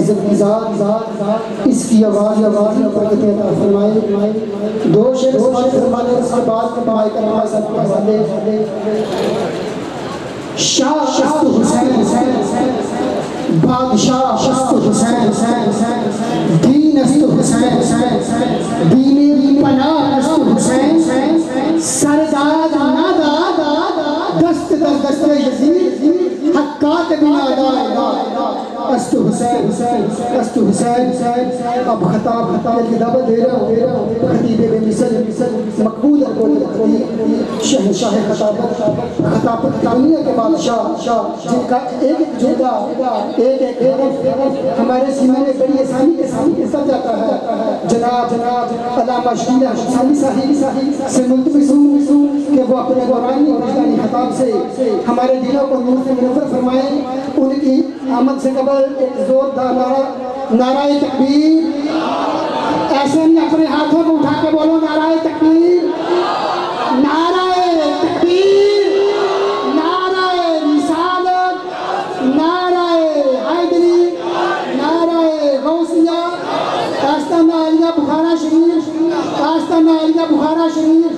عزت کی ذات اس کی آواز برکت عطا فرمائے. دو شعر فرمانے اس کے بعد دعائے کرنا سب کو حوالے. شاہ شست حسین بادشاہ شست حسین دین است حسین دین پناہ است حسین سرداد ناداد دست در دست یزید حقات بنا دائے است حسین است حسین. اب خطاب کی دعوت دے رہا ہوں خطیب بے مثل مقبول شہنشاہ خطابت دنیا کے بادشاہ جن کا ایک جملہ ایک ہمارے سینے میں بڑی آسانی کے ساتھ اتر جاتا ہے. جناب علامہ شبیر اشرف صاحب سے ملتمس ہوں کہ وہ اپنے قرآنی اور وجدانی خطاب سے ہمارے دلوں کو نور سے منور فرمائیں. ان کی آمد سے قبل ایک زوردار نعرہ تکبیر. ایسے میں اپنے ہاتھوں کو اٹھا کے بولو نعرہ تکبیر, نعرہ تکبیر, نعرہ رسالت, نعرہ حیدری, نعرہ غوثیہ. آستانہ عالیہ بخارا شریف, آستانہ عالیہ بخارا شریف.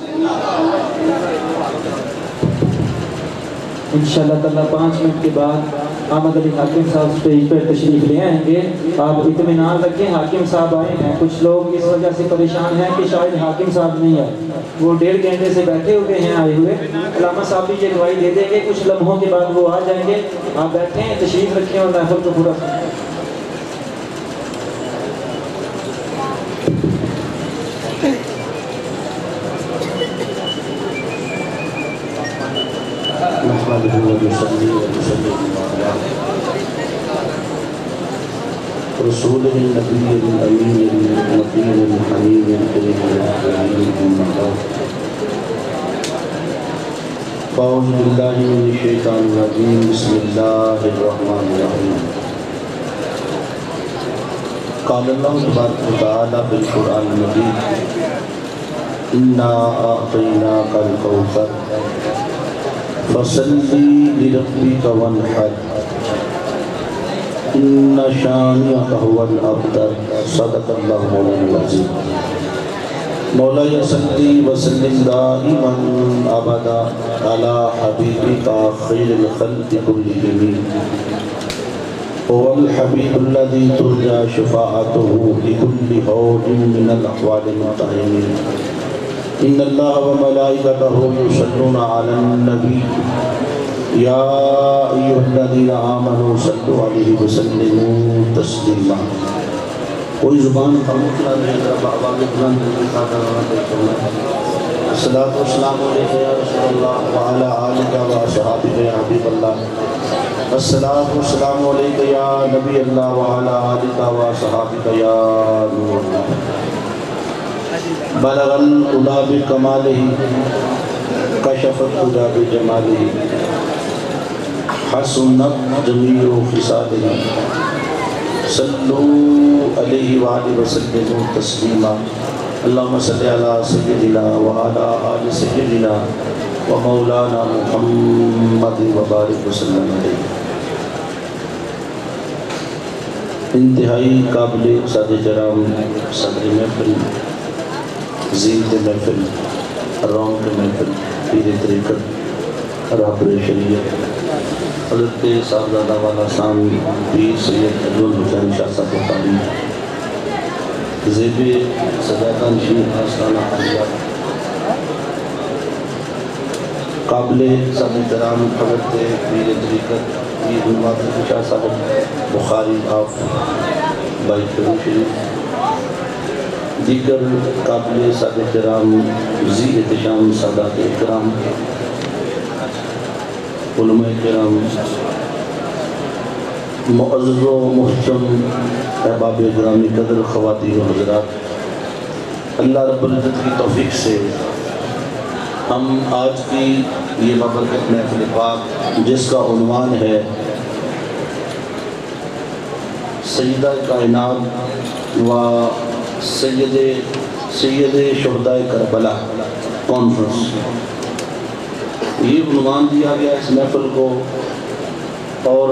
انشاءاللہ تعالیٰ 5 منٹ کے بعد احمد علی حاکم صاحب اسٹیج پر تشریف لے آئیں گے. آپ اطمینان رکھیں, حاکم صاحب آئے ہیں. کچھ لوگ اس وجہ سے پریشان ہیں کہ شاید حاکم صاحب نہیں آئے, وہ 1.5 گھنٹے سے بیٹھے ہوئے ہیں آئے ہوئے. علامہ صاحب بھی یہ گواہی دے دیں گے کچھ لمحوں کے بعد وہ آ جائیں گے. آپ بیٹھیں, تشریف رکھیں اور محفل کو پورا کریں. رسول النبی الامین المتین الحنین الکریم الرحیم. اعوذ باللہ من الشیطان الرجیم. بسم اللہ الرحمن الرحیم. قال اللہ تبارک و تعالی بالقرآن المجید انا اعطیناک الکوثر فصلی لربک وانحر ان شانئک هو الابتر. صدق اللہ مولانا العظیم. مولا صلی وسلم دائما ابدا علی حبیبک خیر الخلق کلہم هو الحبیب الذی ترجى شفاعته لكل حوج من الاحوال المتعین. ان اللہ وملائکته یصلون علی النبی یا ایھا الذین آمنوا صلوا علیہ وسلموا تسلیما. کوئی زبان کا مطلع نہیں کر بابا کے بلند لکھا کر الصلاۃ والسلام علیک یا رسول اللہ وعلی آلک و اصحابک یا حبیب اللہ. الصلاۃ والسلام علیک یا نبی اللہ وعلی آلک و اصحابک یا نور اللہ. بلغ العلا بکمالہ کشف الہدی بجمالہ حسنت جمیع خصالہ. صلو علیہ وآلہ وسلم تسلیما. اللہم صلی علی سیدنا وعلی آل سیدنا ومولانا محمد وبارک وسلم علیہ. انتہائی قابل صدر جرام صدر محفل, زینت محفل, رونق محفل, پیر طریقت, رہبر شریعت حضرت صاحبزادہ والا شان پیر سید عبد الحسین شاہ صاحب بخاری, زیب صداقہ نشین آستانہ عالیہ, قابل صدر احترام حضرت پیر طریقت پیر نواز شاہ صاحب بخاری آف بائی شریف, دیگر قابل صدر احترام ذی احتشام سادات اکرام, علماء کرام, معزز و محترم احباب گرامی قدر خواتین و حضرات. اللہ رب العزت کی توفیق سے ہم آج کی یہ بابرکت محفل پاک جس کا عنوان ہے سیدہ کائنات و سید شہداء کربلا کانفرنس, یہ عنوان دیا گیا اس محفل کو. اور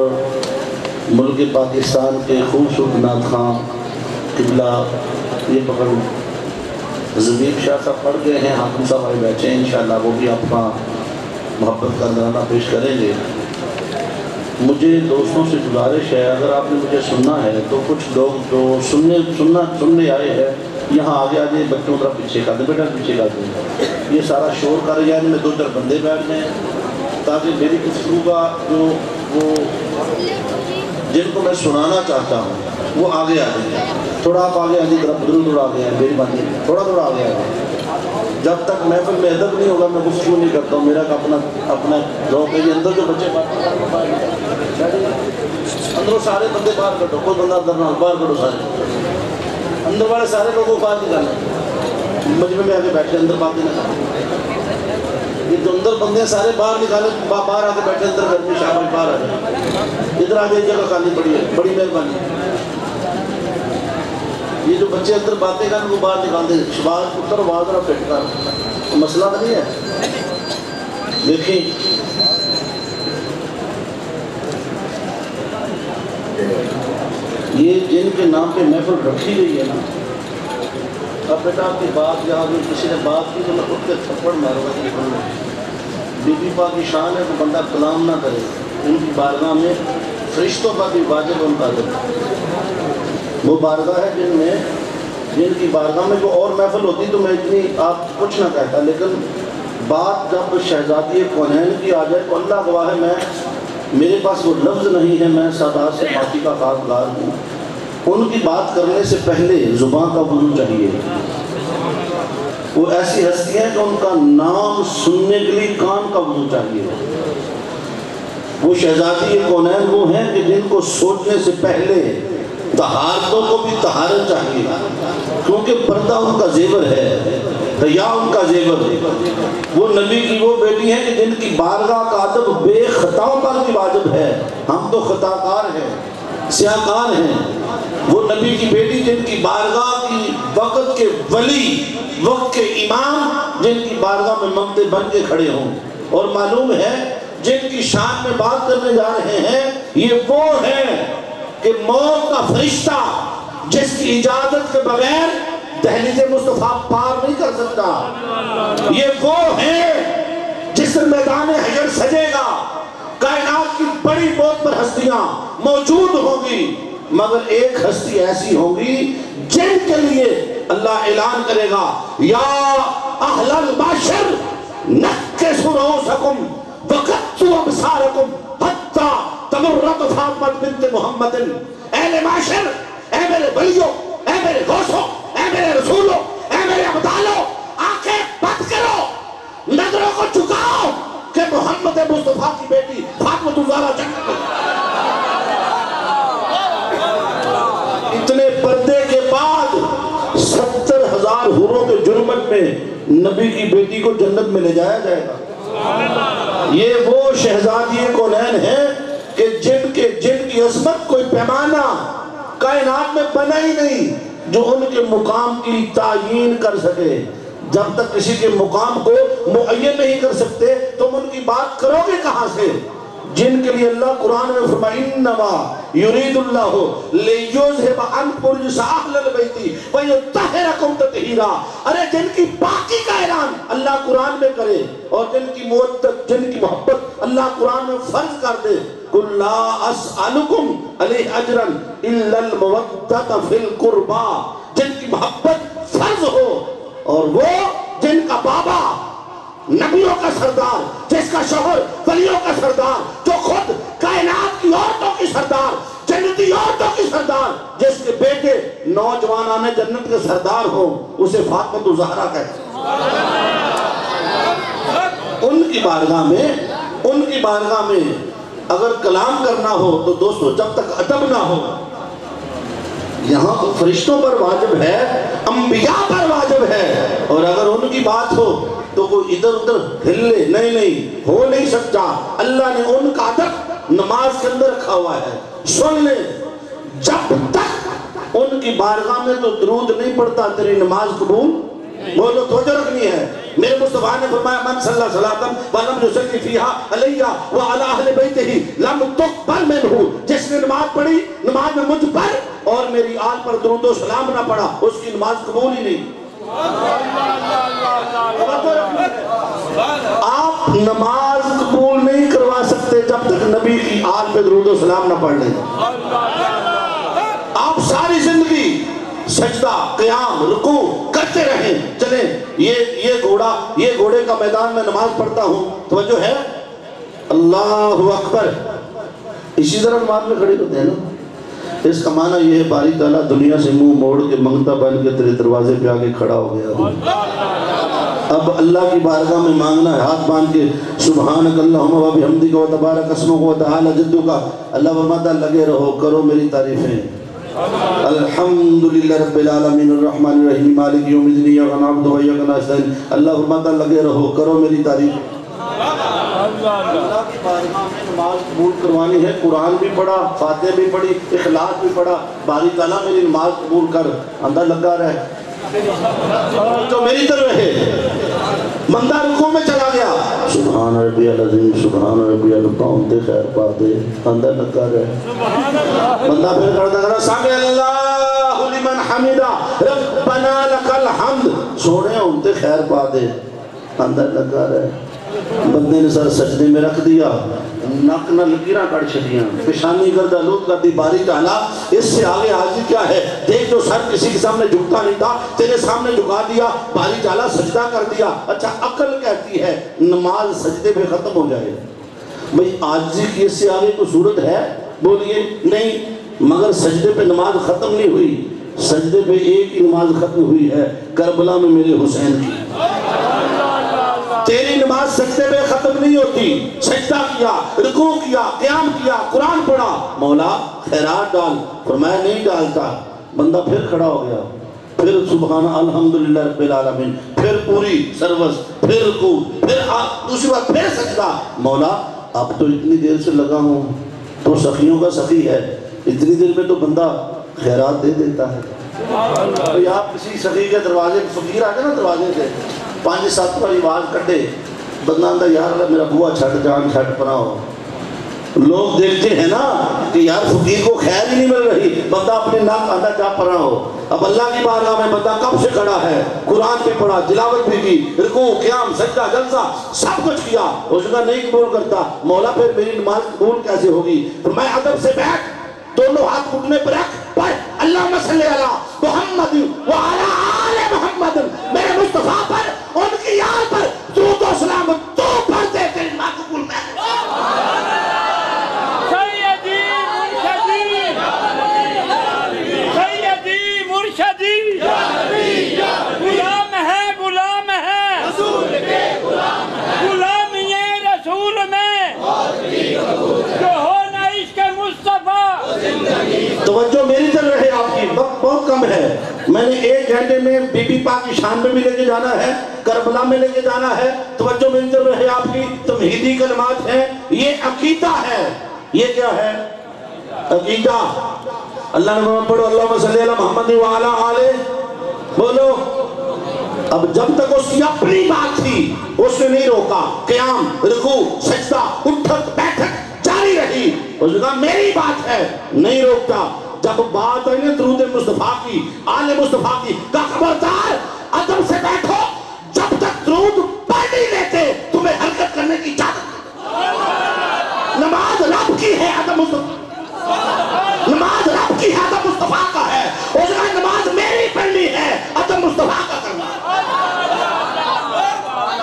ملک پاکستان کے خوبصورت نعت خواں قبلہ یہ پکڑ زبیب شاہ صاحب پڑھ گئے ہیں، حاکم صاحب آئے بیٹھے ہیں، انشاءاللہ وہ بھی آپ کا محبت کا نذرانہ پیش کریں گے۔ مجھے دوستوں سے گزارش ہے، اگر آپ نے مجھے سننا ہے تو کچھ لوگ جو سننے آئے ہیں یہاں آگے آ جائیں، بچوں طرف پیچھے کر دیں، بیٹا پیچھے کر دیں، یہ سارا شور کر رہے ہیں، میں 2-4 بندے بیٹھ جائیں تاکہ میری گفتگو کا جو وہ جن کو میں سنانا چاہتا ہوں وہ آگے آ جائیں۔ تھوڑا آپ آگے آ جائیں، ذرا تھوڑا آگے آئیں، میری بات نہیں، تھوڑا آگے آ جائیں۔ جب تک محفل میں ادب نہیں ہوگا میں گفتگو نہیں کرتا ہوں، میرا اپنا ذوق ہے۔ یہ اندر جو بچے اندروں سارے بندے باہر کٹو، کوئی بندہ اندر نہ، باہر کٹو سارے، اندر والے سارے لوگوں کو باہر نکالیں، مجمع میں آگے بیٹھے اندر باتیں نہ کریں۔ یہ جو اندر بندے سارے باہر نکالے، باہر آ کے بیٹھے اندر گھر میں شامل باہر آ جائیں، ادھر آ جائے، جگہ خالی پڑی ہے، بڑی مہربانی۔ یہ جو بچے اندر باتیں کریں وہ باہر نکال دیں، شباز پتر آواز رہا پھٹ کر، مسئلہ نہیں ہے۔ دیکھیں یہ جن کے نام پہ محفل رکھی گئی ہے نا، اب بیٹا آپ کی بات یہاں بھی کسی نے بات کی تو میں خود کے تھپڑ ماروں گا۔ بی بی پاک کی شان ہے تو بندہ کلام نہ کرے، ان کی بارگاہ میں فرشتوں کا بھی واجب ان کا ادب۔ وہ بارگاہ ہے جن کی بارگاہ میں جو اور محفل ہوتی تو میں اتنی آپ کچھ نہ کہتا، لیکن بات جب شہزادی کونین کی آ جائے تو اللہ گواہ ہے، میرے پاس وہ لفظ نہیں ہے، میں سادات سے معافی کا خواہشگار ہوں۔ ان کی بات کرنے سے پہلے زبان کا وضو چاہیے۔ وہ ایسی ہستی ہیں کہ ان کا نام سننے کے لیے کان کا وضو چاہیے۔ وہ شہزادی کونین وہ ہیں کہ جن کو سوچنے سے پہلے طہارتوں کو بھی طہارت چاہیے، کیونکہ پردہ ان کا زیور ہے، حیا ان کا زیور ہے۔ وہ نبی کی وہ بیٹی ہیں کہ جن کی بارگاہ کا ادب بے خطاؤں پر بھی واجب ہے، ہم تو خطا کار ہیں، سیاہ کار ہیں۔ وہ نبی کی بیٹی جن کی بارگاہ کی وقت کے ولی، وقت کے امام، جن کی بارگاہ میں ممتے بن کے کھڑے ہوں، اور معلوم ہے جن کی شان میں بات کرنے جا رہے ہیں یہ وہ ہیں کہ موت کا فرشتہ جس کی اجازت کے بغیر دہلیز مصطفیٰ پار نہیں کر سکتا، یہ وہ ہیں جس میدان حشر سجے گا، کائنات کی بڑی بہت پر ہستیاں موجود ہوں گی، مگر ایک ہستی ایسی ہوگی جن کے لیے اللہ اعلان کرے گا، یا اہل المعشر نکسوا رؤوسکم وغضوا ابصارکم حتی تمرت فاطمہ بنت محمد۔ اہل معاشر، اے میرے ولیوں، اے میرے غوثوں، اے میرے رسولوں، اے میرے ابدالوں، آنکھیں بند کرو، نظروں کو چکاؤ کہ محمد مصطفیٰ کی بیٹی فاطمہ الزہرا جنت میں۔ اتنے پردے کے بعد 70,000 حوروں کے جرمت میں نبی کی بیٹی کو جنت میں لے جایا جائے گا۔ یہ وہ شہزادی کونین ہیں کہ جن کی عظمت کوئی پیمانہ کائنات میں بنا ہی نہیں جو ان کے مقام کی تعیین کر سکے۔ جب تک کسی کے مقام کو معین نہیں کر سکتے تم ان کی بات کرو گے کہاں سے؟ جن کے لیے اللہ قرآن میں فرمایا انما یرید اللہ لیذھب عنکم الرجس اہل البیت ویطہرکم تطہیرا۔ ارے جن کی پاکی کا اعلان اللہ قرآن میں کرے اور جن کی محبت اللہ قرآن میں فرض کر دے، قل لا اسألکم علیہ اجرا الا المودۃ فی القربى، جن کی محبت فرض ہو، اور وہ جن کا بابا نبیوں کا سردار، جس کا شوہر ولیوں کا سردار، جو خود کائنات کی عورتوں کی سردار، جنتی عورتوں کی سردار، جس کے بیٹے نوجوانان جنت کے سردار ہوں، اسے فاطمہ الزہرا کہتے ہیں۔ ان کی بارگاہ میں اگر کلام کرنا ہو تو دوستو جب تک ادب نہ ہو، یہاں تو فرشتوں پر واجب ہے، انبیاء پر واجب ہے، اور اگر ان کی بات ہو تو کوئی ادھر ادھر ہلے نہیں ہو نہیں سکتا۔ اللہ نے ان کا ادب نماز کے اندر رکھا ہوا ہے۔ سن لیں، جب تک ان کی بارگاہ میں تو درود نہیں پڑتا تیری نماز قبول، بولو توجہ رکھنی ہے۔ میرے مصطفیٰ نے فرمایا من صلی صلاۃً ولم یصلی فیہا علی وعلی اہل بیتہ لم تقبل منہ، جس نے نماز پڑھی، نماز میں مجھ پر اور میری آل پر درود و سلام نہ پڑھا، اس کی نماز قبول ہی نہیں۔ آپ نماز قبول نہیں کروا سکتے جب تک نبی کی آل پہ درود و سلام نہ پڑھ لیں۔ آپ ساری زندگی سجدہ، قیام، رکوع کرتے رہیں، چلیں یہ گھوڑے کا میدان میں نماز پڑھتا ہوں، توجہ ہے، اللہ اکبر، اسی طرح نماز میں کھڑے ہوتے ہیں نا۔ اس کا معنی یہ ہے باری تعالیٰ دنیا سے منہ موڑ کے منگتا بن کے تیرے دروازے پہ آگے کھڑا ہو گیا۔ اب اللہ کی بارگاہ میں مانگنا ہے ہاتھ باندھ کے، سبحانک اللہم و بحمدک و تبارک اسمک و تعالی جدک، اللہ فرماتا لگے رہو، کرو میری تعریفیں۔ الحمدللہ رب العالمین الرحمن الرحیم مالک یوم الدین ایاک نعبد و ایاک نستعین، اللہ فرماتا لگے رہو، کرو میری تعریفیں۔ اللہ کی بارگاہ میں نماز قبول کروانی ہے، قرآن بھی پڑھا، فاتحہ بھی پڑھی، اخلاص بھی پڑھا، باری تعالیٰ میری نماز قبول کر، اندر لگا رہے جو میری طرف رہے۔ بندہ رکوع میں چلا گیا، سبحان ربی العظیم سبحان ربی العظیم دے خیر بات ہے، اندر لگا رہے۔ بندہ پھر کرتا کرا سامع اللہ لمن حمدہ ربنا لک الحمد، سوڑے انتے خیر بات ہے، اندر لگا رہے۔ بندے نے سر سجدے میں رکھ دیا، نک نہ لکیراں کٹ چھڑیاں، پیشانی گردہ لوٹ کر دی، باری تعالیٰ اس سے آگے حاضر کیا ہے؟ دیکھ جو سر کسی کے سامنے جھکتا نہیں تھا تیرے سامنے جھکا دیا، باری تعالیٰ سجدہ کر دیا۔ اچھا عقل کہتی ہے نماز سجدے پہ ختم ہو جائے، بھئی عاجزی کی اس سے آگے کوئی صورت ہے؟ بولیے نہیں، مگر سجدے پہ نماز ختم نہیں ہوئی، سجدے پہ ایک ہی نماز ختم ہوئی ہے، کربلا میں میرے حسین کی۔ تیری نماز سجدے پہ ختم نہیں ہوتی، سجدہ کیا، رکوع کیا، قیام کیا، قرآن پڑھا، مولا خیرات ڈال، فرمایا نہیں ڈالتا۔ بندہ پھر کھڑا ہو گیا، پھر سبحان الحمدللہ رب العالمین، پھر پوری سروس، پھر رکوع، پھر دوسری بار پھر سجدہ۔ مولا اب تو اتنی دیر سے لگا ہوں، تو سخیوں کا سخی ہے، اتنی دیر میں تو بندہ خیرات دے دیتا ہے۔ تو آپ کسی سخی کے دروازے فقیر آ گئے نا دروازے سے، 5-7 باری آواز کٹے، بندہ اندر یار اللہ میرا بوا چھٹ جان چھٹ پنا ہو۔ لوگ دیکھتے ہیں نا کہ یار فقیر کو خیر ہی نہیں مل رہی، بندہ اپنے ناک اندر جا پنا ہو۔ اب اللہ کی بارگاہ میں بندہ کب سے کھڑا ہے، قرآن پہ پڑھا، تلاوت بھی کی، رکوع قیام سجدہ جلسہ سب کچھ کیا، اس کا نہیں قبول کرتا، مولا پھر میری نماز قبول کیسے ہوگی؟ فرمایا ادب سے بیٹھ، دونوں ہاتھ گھٹنے پر رکھ، پڑھ اللہم صلی علی محمد وعلی آل محمد، میرے مصطفیٰ پر ان کی آل پر درود و سلام تو پڑھ دے تیری نماز قبول میں۔ سیدی مرشدی غلام ہے غلامی رسول میں جو ہو نہ عشق مصطفیٰ۔ توجہ میری طرف رہے، آپ کی وقت بہت کم ہے، میں نے 1 گھنٹے میں بی بی پاک کی شان میں بھی لے کے جانا ہے، کربلا میں لے کے جانا ہے۔ توجہ میری طرف رہے، آپ کی تمہیدی کلمات ہیں، یہ عقیدہ ہے۔ یہ کیا ہے؟ عقیدہ۔ اللہ نے فرمایا پڑھو اللہم صلی علی محمد وعلی آلہ، بولو۔ اب جب تک اس کی اپنی بات تھی اس نے نہیں روکا، قیام رکوع سجدہ اٹھک بیٹھک جاری رہی، اس نے کہا میری بات ہے، نہیں روکتا۔ جب بات آئی نا درود مصطفیٰ کی، آل مصطفیٰ کی، کہا خبردار ادب سے بیٹھو، جب تک درود پڑھ نہیں لیتے تمہیں حرکت کرنے کی اجازت نہیں۔ نماز رب کی ہے، ادب مصطفیٰ، نماز رب کی ہے، ادب مصطفیٰ کا ہے۔ اس نے نماز میری پڑھنی ہے، ادب مصطفیٰ کا کرنا،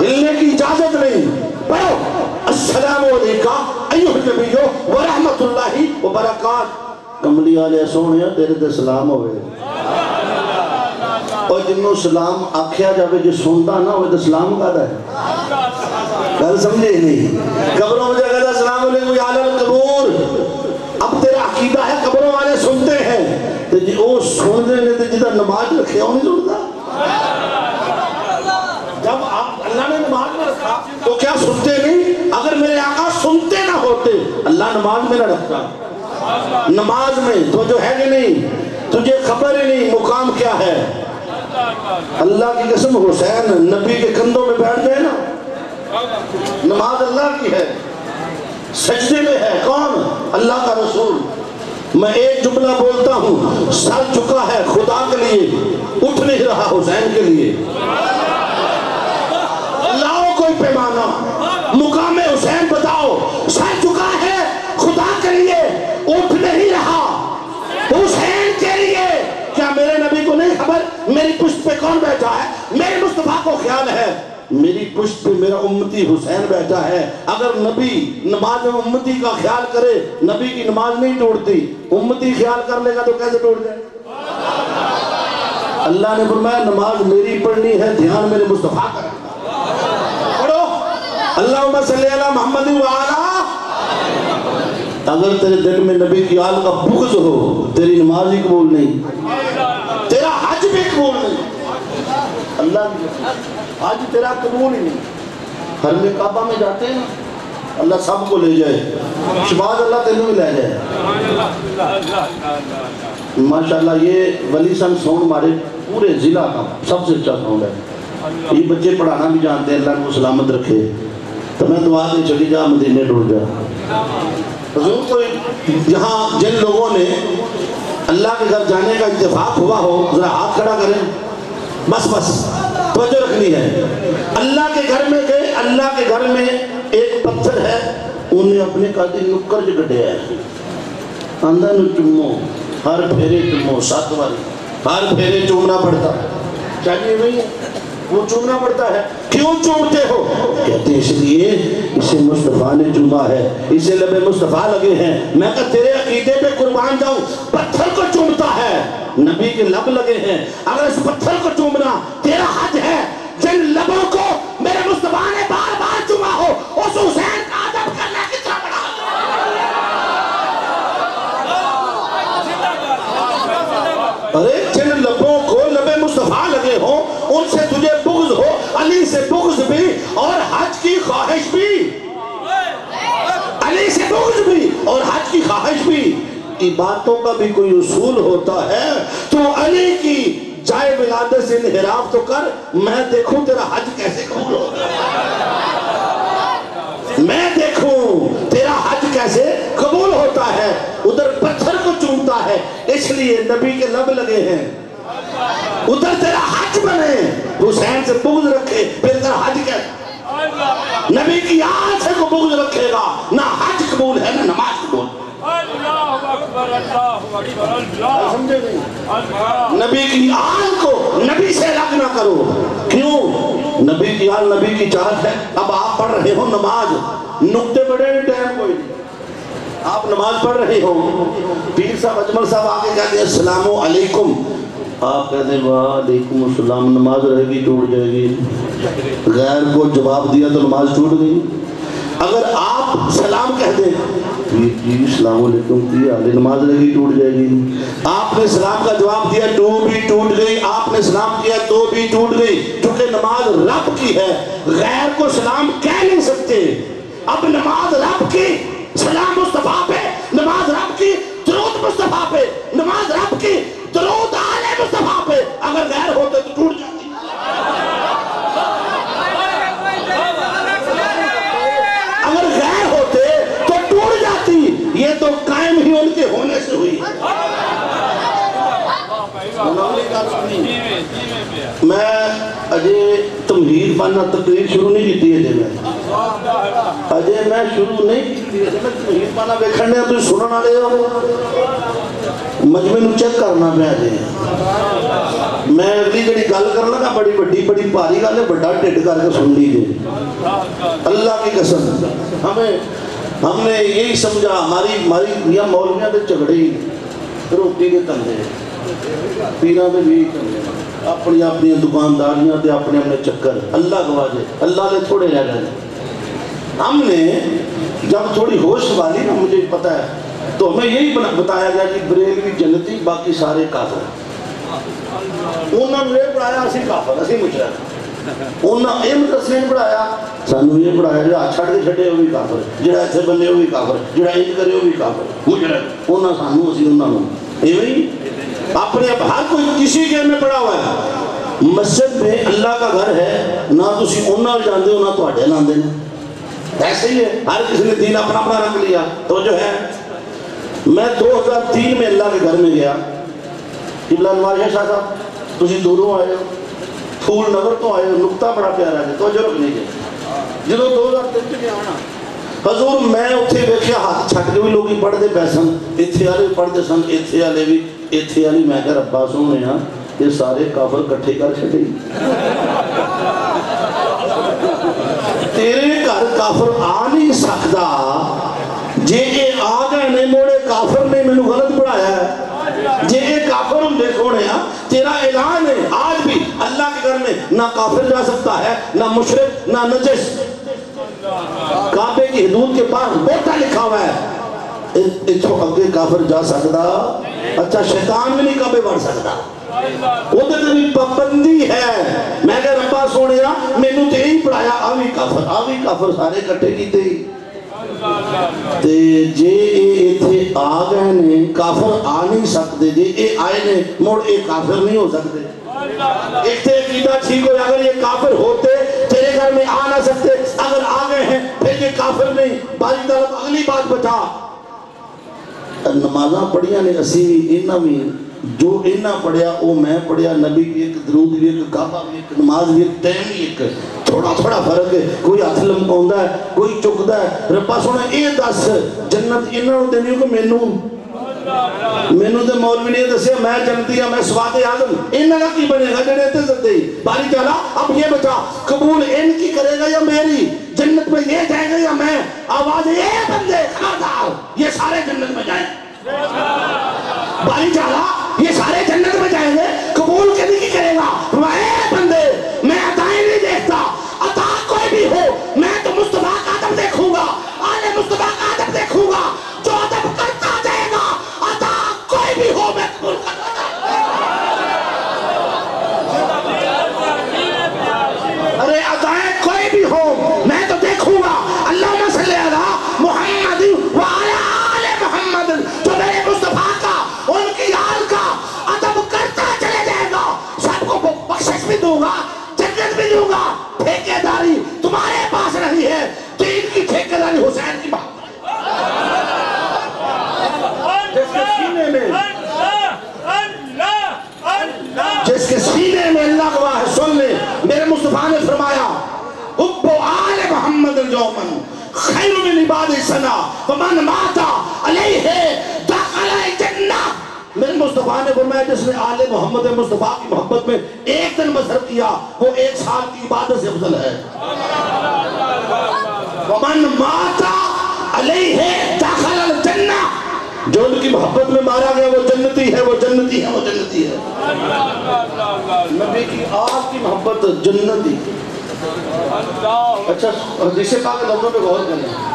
ہلنے کی اجازت نہیں۔ پڑھو السلام علیکم ایھا النبی ورحمۃ اللہ وبرکاتہ۔ کملی والے سونے تیرے تے سلام ہوئے، اور جنہوں سلام آکھیا جاوے جو سنتا نہ ہوئے تو سلام کہتا ہے، گل سمجھے نہیں؟ قبروں میں جگہ دا سلام علیکم یا علی القبور، اب تیرا عقیدہ ہے قبروں والے سنتے ہیں، تو جی وہ سن دے نے تو جدہ نماز رکھے ہوں نہیں سنتا۔ جب اللہ نے نماز میں رکھا تو کیا سنتے نہیں؟ اگر میرے آقا سنتے نہ ہوتے اللہ نماز میں نہ رکھتا۔ نماز میں تو جو ہے کہ نہیں، تجھے خبر ہی نہیں مقام کیا ہے، اللہ کی قسم حسین نبی کے کندھوں میں بیٹھ گئے نا. نماز اللہ کی ہے, سجدے میں ہے کون؟ اللہ کا رسول. میں ایک جملہ بولتا ہوں, سر چکا ہے خدا کے لیے, اٹھ نہیں رہا حسین کے لیے. لاؤ کوئی پیمانہ, مقام حسین بتاؤ. سر چکا ہے خدا کے لیے, اٹھ نہیں رہا حسین کے لیے. کیا میرے نبی کو نہیں خبر میری پشت پہ کون بیٹھا ہے؟ میرے مصطفیٰ کو خیال ہے میری پشت پہ میرا امتی حسین بیٹھا ہے. اگر نبی نماز میں امتی کا خیال کرے, نبی کی نماز نہیں ٹوٹتی. امتی خیال کر لے گا تو کیسے ٹوٹ جائے؟ اللہ نے فرمایا نماز میری پڑھنی ہے, دھیان میرے مصطفیٰ کا پڑھو. اللہم صلی علی محمد وعلا. اگر تیرے دل میں نبی کی آل کا بغض ہو, تیری نماز ہی قبول نہیں, تیرا حج بھی قبول نہیں. اللہ کی حج تیرا قبول ہی نہیں. حرم کعبہ میں جاتے ہیں نا, اللہ سب کو لے جائے, شباز اللہ تینوں بھی لے جائے. ماشاءاللہ یہ ولی سن ساؤنڈ ہمارے پورے ضلع کا سب سے اچھا ساؤنڈ ہے. یہ بچے پڑھانا بھی جانتے ہیں, اللہ کو سلامت رکھے. تو میں دعا دے چلی جا مدینے ڈول جا. حضور کو یہاں جن لوگوں نے اللہ کے گھر جانے کا اتفاق ہوا ہو, ذرا ہاتھ کھڑا کریں. بس توجہ رکھنی ہے. اللہ کے گھر میں گئے, اللہ کے گھر میں ایک پتھر ہے, انہیں اپنے قاضی نکر جو گھٹے ہے, اندھا نو چمو, ہر پھیرے چمو, 7 باری ہر پھیرے چومنا پڑتا ہے. چاہیے نہیں وہ چومنا پڑتا ہے. کیوں چومتے ہو؟ کہتے ہیں اس لیے اسے مصطفیٰ نے چوما ہے, اسے لبے مصطفیٰ لگے ہیں. میں کہا تیرے عقیدے پہ قربان جاؤں, پتھر کو چومتا ہے, نبی کے لب لگے ہیں. اگر اس پتھر کو چومنا تیرا حج ہے, جن لبوں کو میرے مصطفیٰ نے بار بار چوما ہو, اس حسین کا ادب کرنا کتنا بڑا. ارے جن لبوں کو لبے مصطفیٰ لگے ہوں, ان سے تجھے بغض ہو, علی سے بغض بھی اور حج کی خواہش بھی, علی سے بغض بھی اور حج کی خواہش بھی. باتوں کا بھی کوئی اصول ہوتا ہے. تو علی کی جائے ولادت سے انحراف تو کر, میں دیکھوں تیرا حج کیسے قبول ہوتا ہے, میں دیکھوں تیرا حج کیسے قبول ہوتا ہے. ادھر پتھر کو چومتا ہے, اس لیے نبی کے لب لگے ہیں. ادھر تیرا حج بنے, حسین سے بغض رکھے, پھر تیرا حج کیسے؟ نبی کی آل سے کو بغض رکھے گا, نہ حج قبول ہے نہ نماز قبول. سمجھے نہیں؟ نبی کی آل کو نبی سے الگ نہ کرو. کیوں؟ نبی کی آل نبی کی چاہت ہے. اب آپ پڑھ رہے ہو نماز, نقطے بڑے ٹائم کوئی نہیں, آپ نماز پڑھ رہے ہو, پیر صاحب اجمل صاحب آگے کہتے ہیں السلام علیکم, آپ کہتے ہیں وعلیکم السلام, نماز رہے گی ٹوٹ جائے گی. غیر کو جواب دیا تو نماز ٹوٹ گئی. اگر آپ سلام کہہ دیں جی السلام علیکم کی آگے نماز رہے گی ٹوٹ جائے گی. آپ نے سلام کا جواب دیا تو بھی ٹوٹ گئی, آپ نے سلام کیا تو بھی ٹوٹ گئی. کیونکہ نماز رب کی ہے, غیر کو سلام کہہ نہیں سکتے. اب نماز رب کی, سلام مصطفیٰ پہ, نماز رب کی, درود مصطفیٰ پہ, نماز رب کی, درود آل مصطفیٰ پہ. اگر غیر ہوتے تو ٹوٹ جاتی. اگر غیر ہوتے تو ٹوٹ جاتی. یہ تو قائم ہی ان کے ہونے سے ہوئی. میں اجے تمہید پانا تقریر شروع نہیں کی ہے. اجے میں شروع نہیں کی, میں تمہید پانا بیکھڑنے تو سننا لے ہو, مجمع نو چیک کرنا پہ آجے. میں اگلی جڑی گل کرنا نا بڑی بڑی بڑی بھاری گل ہے, بڑا ٹھڈ کر کے سن لیجیے. اللہ کی قسم ہم نے یہی سمجھا, ہماری یا مولویاں دے جھگڑے ہی, روٹی کے تندے, پیراں دے بھی تندے, اپنی اپنی دکانداریاں دے اپنے اپنے چکر. اللہ گواجے, اللہ نے تھوڑے رہ گئے. ہم نے جب تھوڑی ہوش والی نا, مجھے پتا ہے, تو ہمیں یہی بتایا گیا کہ بریلوی جنتی, باقی سارے کافر. انہوں نے یہ پڑھایا اسی کافر, اسی مشرک. انہوں نے یہ مدرسے نہیں پڑھایا, سانو یہ پڑھایا جڑا چھڑ کے چھڑے وہ بھی کافر, جڑا ایسے بنے وہ بھی کافر, جڑا انج کرے وہ بھی کافر, مشرک. انہوں نے سانو اسی انہوں نے ایویں اپنے ہر کوئی کسی کے میں پڑھا ہوا ہے. مسجد میں اللہ کا گھر ہے نہ تسی انہاں جاندے ہو نہ تواڈے لاندے نے ایسے ہی ہے ہر کسی نے دین اپنا اپنا رنگ لیا تو جو ہے میں 2003 میں اللہ کے گھر میں گیا قبلہ انوار شاہ صاحب تسی دوروں آئے ہو پھول نگر تو آئے ہو نقطہ بڑا پیارا ہے توجہ رکھنی ہے جدو 2003 میں آنا حضور میں اتھے ویکھیا ہاتھ چھٹ کے بھی لوگ پڑھتے پے سن اتھے والے بھی پڑھتے سن اتھے والے بھی اتھے والی میں کہ ربا سونے ہاں یہ سارے کافر کٹھے کر چھڑے تیرے گھر کافر آ نہیں سکتا جے اے آ گئے نے موڑے کافر نے میں غلط پڑھایا ہے جے اے کافر ہم دیکھو رہے ہیں تیرا اعلان ہے آج بھی اللہ کے گھر میں نہ کافر جا سکتا ہے نہ مشرک نہ نجس کعبے کی حدود کے پاس بوٹا لکھا ہوا ہے اتھو اگے کافر جا سکتا اچھا شیطان بھی نہیں کعبے بڑھ سکتا وہ تو بھی پابندی ہے میں کہ ربا سونیا میں نے تے ہی پڑھایا آوی کافر سارے کٹھے کیتے ہی تے جے اے تھے آ گئے نے کافر آ نہیں سکتے جے اے آئے نے موڑ اے کافر نہیں ہو سکتے ایک تھے عقیدہ ٹھیک ہو اگر یہ کافر ہوتے تیرے گھر میں آ نہ سکتے اگر آ گئے ہیں پھر یہ کافر نہیں باری طرف اگلی بات بتا نمازاں پڑھیاں نے اسی انہاں میں جو انہاں پڑھیا وہ میں پڑھیا نبی کی ایک درود بھی ایک کعبہ بھی ایک نماز بھی ایک ٹائم بھی ایک تھوڑا تھوڑا فرق ہے کوئی ہاتھ لمکاوندا ہے کوئی چکدا ہے ربا سونا اے دس جنت انہاں نوں دینی کہ مینوں تے مولوی نے دسیا میں جنتی ہاں میں سواد اعظم انہاں کا کی بنے گا جڑے تے زدے باری تعالیٰ اب یہ بتا قبول ان کی کرے گا یا میری جنت میں یہ جائے گا یا میں آواز یہ بندے خبردار یہ سارے جنت میں جائیں باری تعالیٰ یہ سارے جنت میں جائیں گے قبول کبھی کی کرے گا اے بندے میں عطائیں نہیں دیکھتا عطا کوئی بھی ہو میں تو مصطفیٰ کا ادب دیکھوں گا آل مصطفیٰ کا ادب دیکھوں گا جو ادب کرتا جائے گا عطا کوئی بھی ہو میں قبول کرتا ارے عطائیں کوئی بھی ہو میں تو دیکھوں گا اللہم صلی اللہ محمد وعلی آل محمد جو میرے مصطفیٰ کا ان کی آل کا ادب کرتا چلے جائے گا سب کو بخشش بھی دوں گا جنت بھی دوں گا ٹھیکیداری تمہارے پاس نہیں ہے دین کی ٹھیکیداری حسین کی بات جس کے سینے میں اللہ گواہ ہے سن لے میرے مصطفیٰ نے فرمایا حب آل محمد الجومن خیر من عباد سنا ومن ماتا علیہ دخل جنہ میرے مصطفیٰ نے فرمایا جس نے آل محمد مصطفیٰ کی محبت میں ایک دن مصرف کیا وہ 1 سال کی عبادت سے افضل ہے ومن ماتا علیہ دخل الجنہ جو ان کی محبت میں مارا گیا وہ جنتی ہے وہ جنتی ہے وہ جنتی ہے نبی کی آگ کی محبت جنتی اچھا جسے کہا کہ لفظوں پہ غور کریں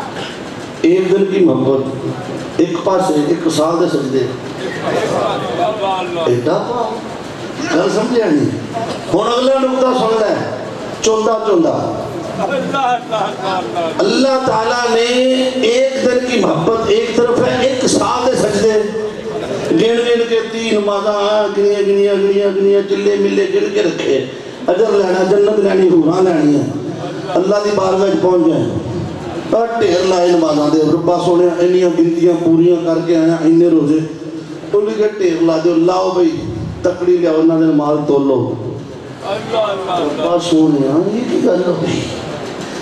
ایک دن کی محبت ایک پاس ہے 1 سال دے سجدے ایڈا گل سمجھے نہیں ہن اگلا نقطہ سن لے چوندا چوندا اللہ تعالیٰ نے ایک دن کی محبت ایک طرف ہے 1 سال دے سجدے گن گن کے 3 نمازاں گنیاں چلے ملے گن کے رکھے اجر لینا جنت لینی حوراں لینی ہے اللہ دی بارگاہ پہنچ گئے اور ڈھیر لائے نمازاں دے ربا سونے انیاں گنتیاں پوریاں کر کے آیا انے روزے ٹولی کے ڈھیر لا دے لاؤ بھائی تکڑی لیا انہاں دے مال تولو ربا سونے یہ کی گل ہوئی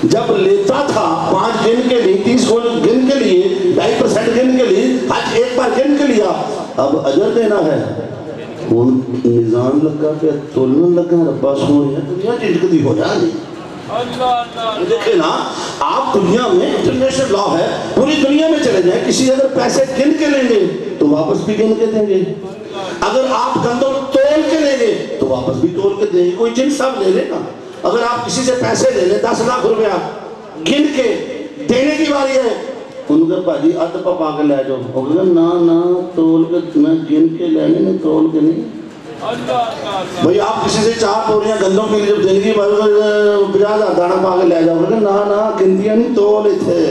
جب لیتا تھا 5 گن کے لیے 30 گن کے لیے 2.5% گن کے لیے آج ایک بار گن کے لیا اب اجر دینا ہے ان نظام لگا کہ تولن لگا ربا سونے دنیا چنٹکتی ہو جائے دیکھیں نا آپ دنیا میں انٹرنیشنل لا ہے پوری دنیا میں چلے جائیں کسی اگر پیسے گن کے لیں گے تو واپس بھی گن کے دیں گے اگر آپ گندم تول کے لیں گے تو واپس بھی تول کے دیں گے کوئی جن سب لے لے نا اگر آپ کسی سے پیسے لے لیں 10 لاکھ روپیہ گن کے دینے کی باری ہے ان کا بھاجی ادھ پا کے لے جاؤ وہ کہا نا تول کے میں گن کے لینے نہیں تول کے نہیں بھئی آپ کسی سے 4 بوریاں گندوں کی جب دینے کی باری 50,000 دانا پا کے لے جاؤ نا گنتیاں نہیں تول تھے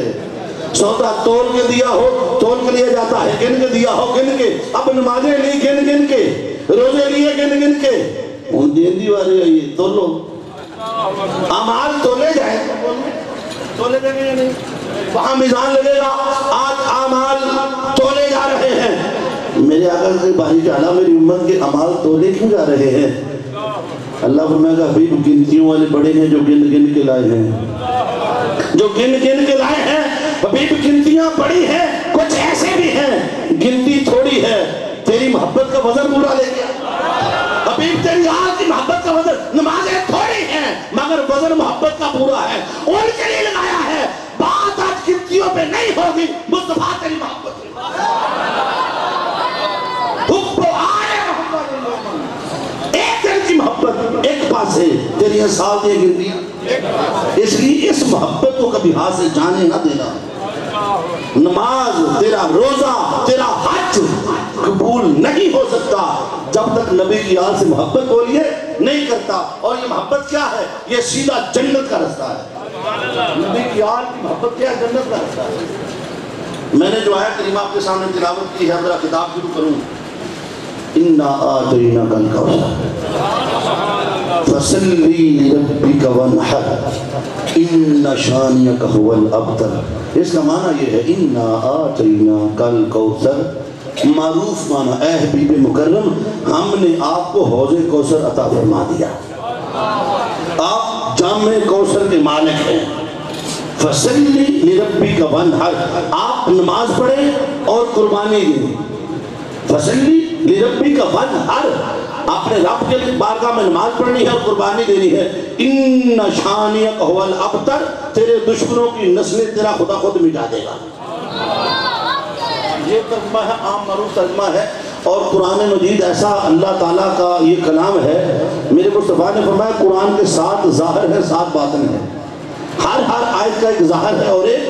سودا تول کے دیا ہو تول کے لیا جاتا ہے گن کے دیا ہو گن کے اب نمازیں لی گن کے روزے لیے گن کے ان ہندی والے آئیے تولو اعمال تولے جائیں تولے دیں گے یا نہیں وہاں میزان لگے گا آج اعمال تولے جا رہے ہیں میرے آقا کے باری تعالیٰ میری امت کے اعمال تولے کیوں جا رہے ہیں اللہ فرمائے گا حبیب گنتیوں والے بڑے ہیں جو گن گن کے لائے ہیں جو گن گن کے لائے ہیں حبیب گنتیاں بڑی ہیں کچھ ایسے بھی ہیں گنتی تھوڑی ہے تیری محبت کا وزن پورا لے گیا حبیب تیری آج کی محبت کا وزن نمازیں تھوڑی ہیں مگر وزن محبت کا پورا ہے ان کے لیے لگایا ہے بات آج گنتیوں پہ نہیں ہوگی مصطفیٰ تیری محبت ایک دن کی محبت ایک پاس ہے تیری سال دے گنتیاں اس لیے اس محبت کو کبھی ہاتھ سے جانے نہ دینا نماز تیرا روزہ تیرا حج قبول نہیں ہو سکتا جب تک نبی کی آل سے محبت بولیے نہیں کرتا اور یہ محبت کیا ہے یہ سیدھا جنت کا رستہ ہے نبی کی آل کی محبت کیا ہے جنت کا رستہ ہے میں نے جو آیت کریمہ آپ کے سامنے تلاوت کی ہے میرا خطاب شروع کروں اِنَّا آتَيْنَاكَ الْكَوْثَرَ فَصَلِّ لِرَبِّكَ وَانْحَرْ اِنَّ شَانِئَكَ هُوَ الْأَبْتَرُ اس کا معنی یہ ہے اِنَّا آتَيْنَاكَ الْكَوْثَرَ معروف معنی اے حبیب مکرم ہم نے آپ کو حوض کوثر عطا فرما دیا آپ جام کوثر کے مالک ہیں فَصَلِّ لِرَبِّكَ وَانْحَرْ آپ نماز پڑھیں اور قربانی دیں فَصَلِّ لِرَبِّكَ وَانْحَرْ اپنے رب کے بارگاہ میں نماز پڑھنی ہے اور قربانی دینی ہے اِنَّ شَانِئَكَ هُوَ الْأَبْتَرُ تیرے دشمنوں کی نسلیں تیرا خدا خود مٹا دے گا یہ ترجمہ ہے عام معروف ترجمہ ہے اور قرآن مجید ایسا اللہ تعالیٰ کا یہ کلام ہے میرے مصطفیٰ نے فرمایا قرآن کے 7 ظاہر ہے 7 باطن ہے ہر آیت کا ایک ظاہر ہے اور ایک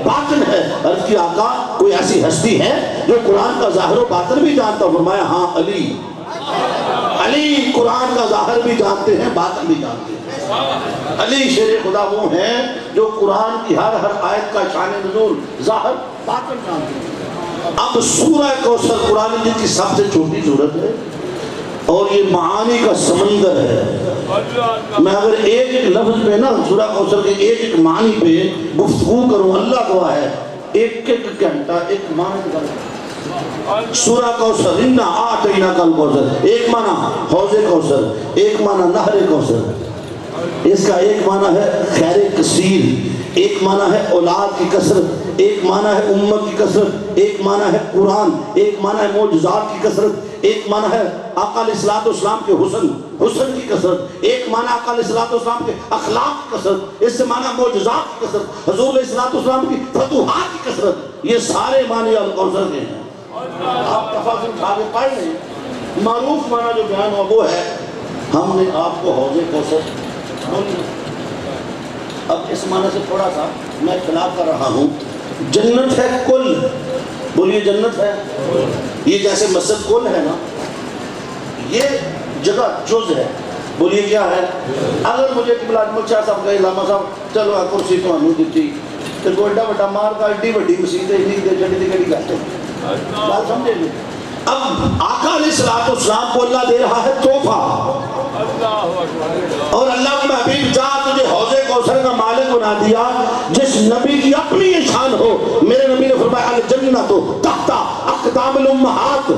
باطن ہے عرض کی آقا کوئی ایسی ہستی ہے جو قرآن کا ظاہر و باطن بھی جانتا فرمایا ہاں علی قرآن کا ظاہر بھی جانتے ہیں باطن بھی جانتے ہیں علی شیر خدا وہ ہیں جو قرآن کی ہر آیت کا شان نزول ظاہر باطن جانتے ہیں اب سورہ کوثر قرآن مجید کی سب سے چھوٹی صورت ہے اور یہ معانی کا سمندر ہے میں اگر ایک لفظ پہ نا سورہ کوثر کے ایک معنی پہ گفتگو کروں اللہ گواہ ہے ایک گھنٹہ ایک معنی سورہ کوثر اِنَّا آتَيْنَاكَ الْكَوْثَرَ ایک معنی حوض کوثر ایک معنی نہر کوثر اس کا ایک معنی ہے خیر کثیر ایک معنی ہے اولاد کی کثرت ایک معنی ہے امت کی کثرت ایک معنی ہے قرآن ایک معنی ہے معجزات کی کثرت ایک معنی ہے آقا علیہ السلام کے حسن کی کثرت ایک معنی آقا علیہ السلام کے اخلاق کی کثرت اس سے معنی معجزات کی کثرت حضور علیہ السلام کی فتوحات کی کثرت یہ سارے معنی الکوثر کے ہیں آپ تفاصل اٹھا کے پڑھ لیں معروف معنی جو بیان ہوا وہ ہے ہم نے آپ کو حوض کوثر اب اس معنی سے تھوڑا سا میں اختلاف کر رہا ہوں جنت ہے کل بولیے جنت ہے یہ جیسے مسجد کل ہے نا یہ جگہ جز ہے بولیے کیا ہے اگر مجھے قبلہ اجمل شاہ صاحب کہے علامہ صاحب چلو کرسی تو ہمیں دیتی تو گوڑا وڈا مار کا ایڈی وڈی مسجد ہے نہیں دے جڑی دی کڑی کرتے بات سمجھے گے اب آقا علیہ السلام کو اللہ دے رہا ہے تحفہ اور اللہ کو حبیب جا تجھے حوض کوثر کا مالک بنا دیا جس نبی کی اپنی یہ شان ہو میرے نبی نے فرمایا الجنت تحت اقدام الامہات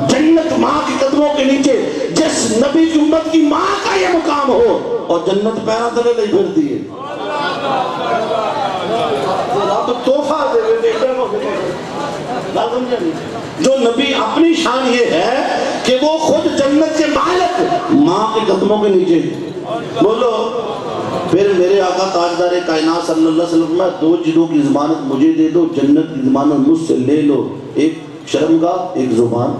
جنت ماں کی قدموں کے نیچے جس نبی کی امت کی ماں کا یہ مقام ہو اور جنت پیرا تلے نہیں پھرتی ہے تو تحفہ دے جو نبی اپنی شان یہ ہے کہ وہ خود جنت کے مالک ماں کے قدموں کے نیچے بولو پھر میرے آقا تاجدار کائنات صلی اللہ علیہ وسلم میں 2 چیزوں کی ضمانت مجھے دے دو جنت کی ضمانت مجھ سے لے لو ایک شرمگاہ ایک زبان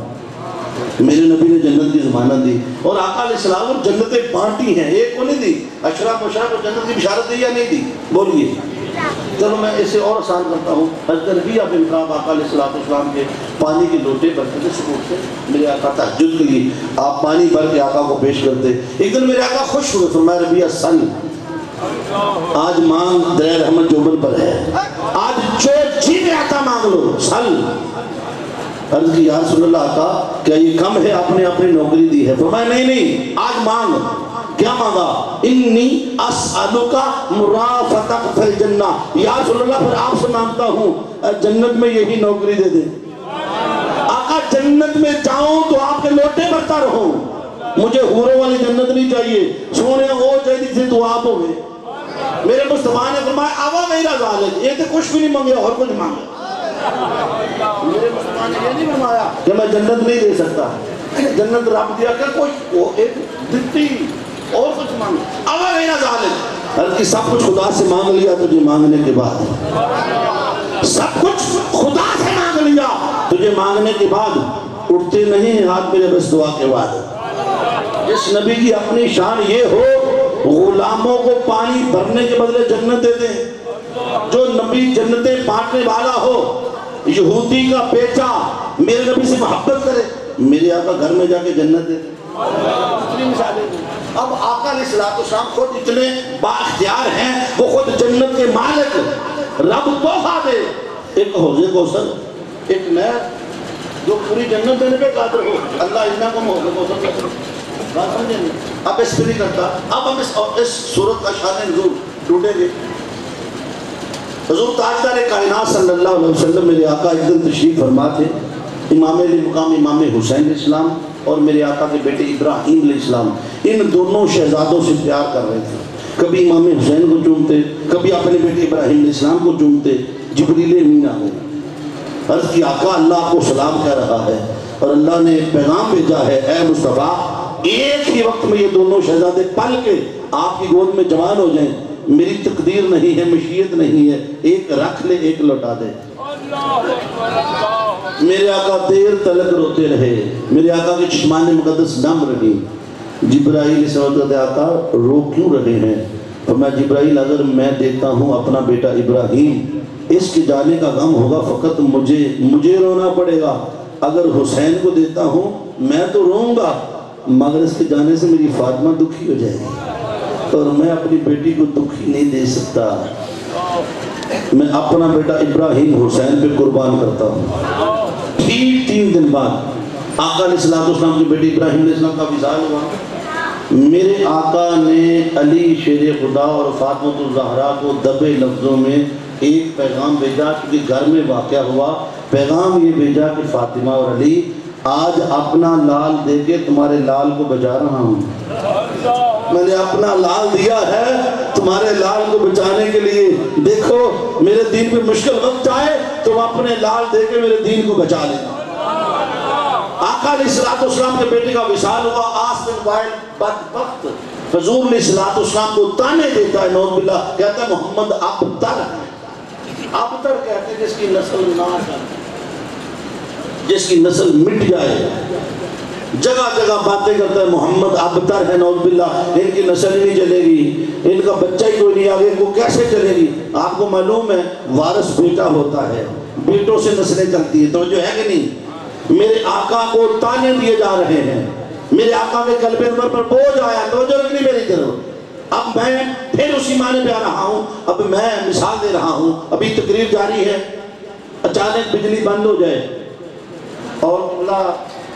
میرے نبی نے جنت کی ضمانت دی اور آقا علیہ السلام جنتیں بانٹی ہیں ایک کو نہیں دی اشرا مشرا کو جنت کی بشارت دی یا نہیں دی بولیے چلو میں اسے اور آسان کرتا ہوں حضرت ربیعہ بن کعب آقا علیہ السلام کے پانی کے لوٹے بھرتے تھے سکوٹ سے میرے آقا تہجد کے لیے آپ پانی بھر کے آقا کو پیش کرتے ایک دن میرے آقا خوش ہوئے فرمایا ربیعہ سن آج مانگ دریر احمد جوبن پر ہے آج جو جی میں آتا مانگ لو سن عرض کی یا رسول اللہ آقا کیا یہ کم ہے؟ آپ نے اپنی نوکری دی ہے؟ فرمایا نہیں نہیں، آج مانگ۔ کیا مانگا؟ انی اسألوکا مرافقتک فی الجنہ، یا رسول اللہ پھر آپ سے مانگتا ہوں جنت میں یہی نوکری دے دیں۔ آقا جنت میں جاؤں تو آپ کے لوٹے برتا رہوں، مجھے حوروں والی جنت نہیں چاہیے، سونے وہ چاہیے سے تو آپ ہو گئے۔ میرے مصطفیٰ نے فرمایا آوا میرا ذالک، یہ تو کچھ بھی نہیں مانگے اور کچھ مانگے۔ میرے مصطفیٰ نے یہ نہیں فرمایا کہ میں جنت نہیں دے سکتا، جنت رب دیا کر کچھ وہ ایک دتی اور کچھ مانگے۔ آوا میرا ذالک، بلکہ سب کچھ خدا سے مانگ لیا تجھے مانگنے کے بعد، سب کچھ خدا سے مانگ لیا تجھے مانگنے کے بعد اٹھتے نہیں ہیں ہاتھ میرے بس دعا کے بعد۔ جس نبی کی اپنی شان یہ ہو غلاموں کو پانی بھرنے کے بدلے جنت دے دیں، جو نبی جنتیں بانٹنے والا ہو، یہودی کا بیٹا میرے نبی سے محبت کرے، میرے آقا گھر میں جا کے جنت دے دیں۔ اب آقا علیہ السلام خود اتنے بااختیار ہیں، وہ خود جنت کے مالک، رب تحفہ دے ایک حوض کوثر، ایک نہر جو پوری جنت دینے پہ قادر ہو، اللہ اتنا کو حوض کوثر دے۔ بات سمجھیں گے؟ اب اس پہ نہیں کرتا۔ اب ہم اس صورت کا شان نزول ڈھونڈیں گے۔ حضور تاجدار کائنات صلی اللہ علیہ وسلم میرے آقا ایک دن تشریف فرما تھے، امام علی مقام امام حسین علیہ السلام اور میرے آقا کے بیٹے ابراہیم علیہ السلام، ان دونوں شہزادوں سے پیار کر رہے تھے۔ کبھی امام حسین کو چومتے، کبھی اپنے بیٹے ابراہیم علیہ السلام کو چومتے۔ جبریل امین آ گئے، عرض کی آقا اللہ آپ کو سلام کہہ رہا ہے اور اللہ نے پیغام بھیجا ہے، اے مصطفیٰ ایک ہی وقت میں یہ دونوں شہزادے پل کے آپ کی گود میں جوان ہو جائیں، میری تقدیر نہیں ہے، مشیت نہیں ہے، ایک رکھ لے ایک لوٹا دے۔ میرے آقا دیر تلک روتے رہے، میرے آقا کی چشمان مقدس نم رہی۔ جبرائیل سمجھتے آقا رو کیوں رہے ہیں؟ فرمایا جبرائیل اگر میں دیتا ہوں اپنا بیٹا ابراہیم، اس کے جانے کا غم ہوگا، فقط مجھے رونا پڑے گا، اگر حسین کو دیتا ہوں میں تو روؤں گا، مگر اس کے جانے سے میری فاطمہ دکھی ہو جائے گی اور میں اپنی بیٹی کو دکھی نہیں دے سکتا، میں اپنا بیٹا ابراہیم حسین پہ قربان کرتا ہوں۔ ٹھیک 3 دن بعد آقا علیہ السلام کے بیٹے ابراہیم علیہ السلام کا وصال ہوا۔ میرے آقا نے علی شیر خدا اور فاطمہ الزہرا کو دبے لفظوں میں ایک پیغام بھیجا، کیونکہ گھر میں واقعہ ہوا۔ پیغام یہ بھیجا کہ فاطمہ اور علی آج اپنا لال دے کے تمہارے لال کو بچا رہا ہوں، میں نے اپنا لال دیا ہے تمہارے لال کو بچانے کے لیے، دیکھو میرے دین پہ مشکل وقت آئے تو اپنے لال دے کے میرے دین کو بچا لینا۔ آقا علیہ السلام کے بیٹے کا وصال ہوا، آس بن وائل بدبخت حضور علیہ السلام کو تانے دیتا ہے، نعوذ باللہ، کہتا ہے محمد ابتر ہے، ابتر کہتے ہیں جس کی نسل ناش ہے، جس کی نسل مٹ جائے، جگہ جگہ باتیں کرتا ہے محمد ابتر ہے، نعوذ باللہ، ان کی نسل ہی نہیں چلے گی، ان کا بچہ ہی کوئی نہیں آگے، وہ کیسے چلے گی؟ آپ کو معلوم ہے وارث بیٹا ہوتا ہے، بیٹوں سے نسلیں چلتی ہیں، توجہ ہے کہ نہیں؟ میرے آقا کو تانے دیے جا رہے ہیں، میرے آقا کے قلب انور پر بوجھ آیا، توجہ رکھنی میری طرف، اب میں پھر اسی معنی پہ آ رہا ہوں، اب میں مثال دے رہا ہوں، ابھی تقریر جاری ہے، اچانک بجلی بند ہو جائے اور اللہ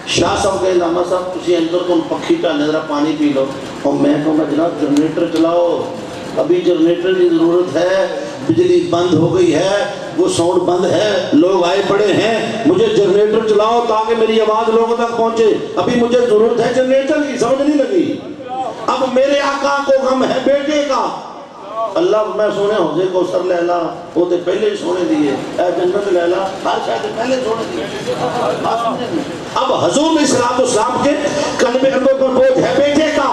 شاہ صاحب کہے علامہ صاحب تسی اندر کو پکھی کا نظرہ پانی پی لو، اور میں کہوں گا جناب جنریٹر چلاؤ، ابھی جنریٹر کی ضرورت ہے، بجلی بند ہو گئی ہے، وہ ساؤنڈ بند ہے، لوگ آئے پڑے ہیں، مجھے جنریٹر چلاؤ تاکہ میری آواز لوگوں تک پہنچے، ابھی مجھے ضرورت ہے جنریٹر کی، سمجھ نہیں لگی؟ اب میرے آقا کو غم ہے بیٹے کا، اللہ میں سونے حوضے کو سر لیلا وہ تے پہلے ہی سونے دیئے، اے جنت لیلا ہر شاید پہلے سونے دیئے۔ اب حضور علیہ السلام کے قلب اندر پر بوجھ ہے بیٹے کا،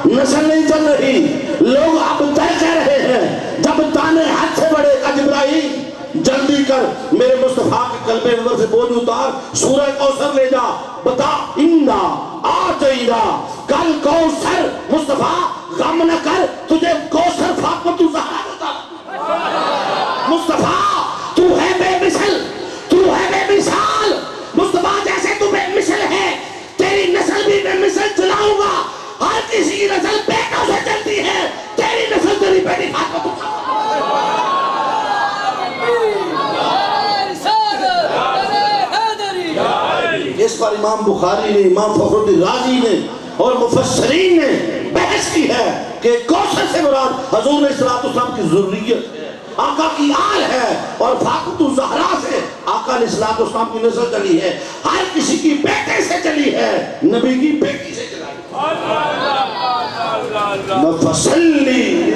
نسل نہیں چل رہی، لوگ اب طے کہہ رہے ہیں، جب تانے حد سے بڑے اجبراہیم جلدی کر میرے مصطفیٰ کے قلب اندر سے بوجھ اتار، سورہ کوثر لے جا، بتا انا آتینا کل کوثر، مصطفیٰ غم نہ کر، تجھے کوثر فاطمہ الزہرا دیتا، مصطفیٰ تو ہے بے مثل، تو ہے بے مثال، مصطفیٰ جیسے تو بے مثل ہے، تیری نسل بھی بے مثل چلاؤں گا، ہر کسی کی نسل بیٹوں سے چلتی ہے، تیری نسل تیری بیٹی فاطمہ الزہرا۔ رسالت حیدری اور امام بخاری نے، امام فخر الدین رازی نے اور مفسرین نے بحث کی ہے کہ کوثر سے مراد حضور علیہ السلام کی ذریت ہے، آقا کی آل ہے، اور فاطمہ الزہرا سے آقا علیہ السلام کی نسل چلی ہے، ہر کسی کی بیٹے سے چلی ہے، نبی کی بیٹی سے چلی مفصلی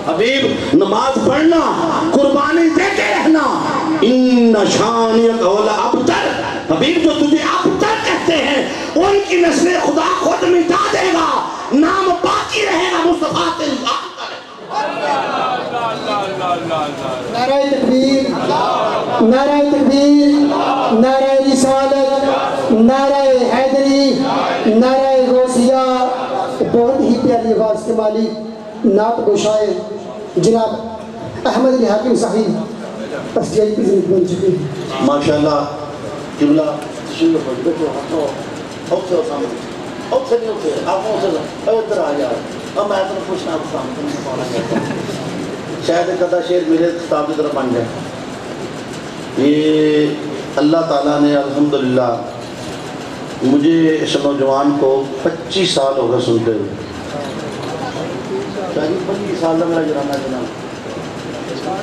حبیب نماز پڑھنا، قربانی دیتے رہنا، ان شانیک اولا ابتر، حبیب جو تجھے ابتر کہتے ہیں ان کی نسل خدا خود مٹا دے گا، نام باقی رہے گا مصطفیٰ تیری نعرہ تکبیر، نعرہ تکبیر، نعرہ رسالت، نعرہ حیدری، نعرہ غوثیہ۔ بہت ہی پیاری آواز کے مالک نعت گو شاعر جناب احمد علی حاکم صاحب اسٹیج کی زندگی بن چکے ہیں۔ ماشاءاللہ قبلہ شاید ایک ادھا شعر میرے خطاب کی طرف بن جائے۔ یہ اللہ تعالیٰ نے الحمدللہ مجھے اس نوجوان کو 25 سال ہو گئے سنتے ہوئے، 25 سال کا میرا جرانا جناب،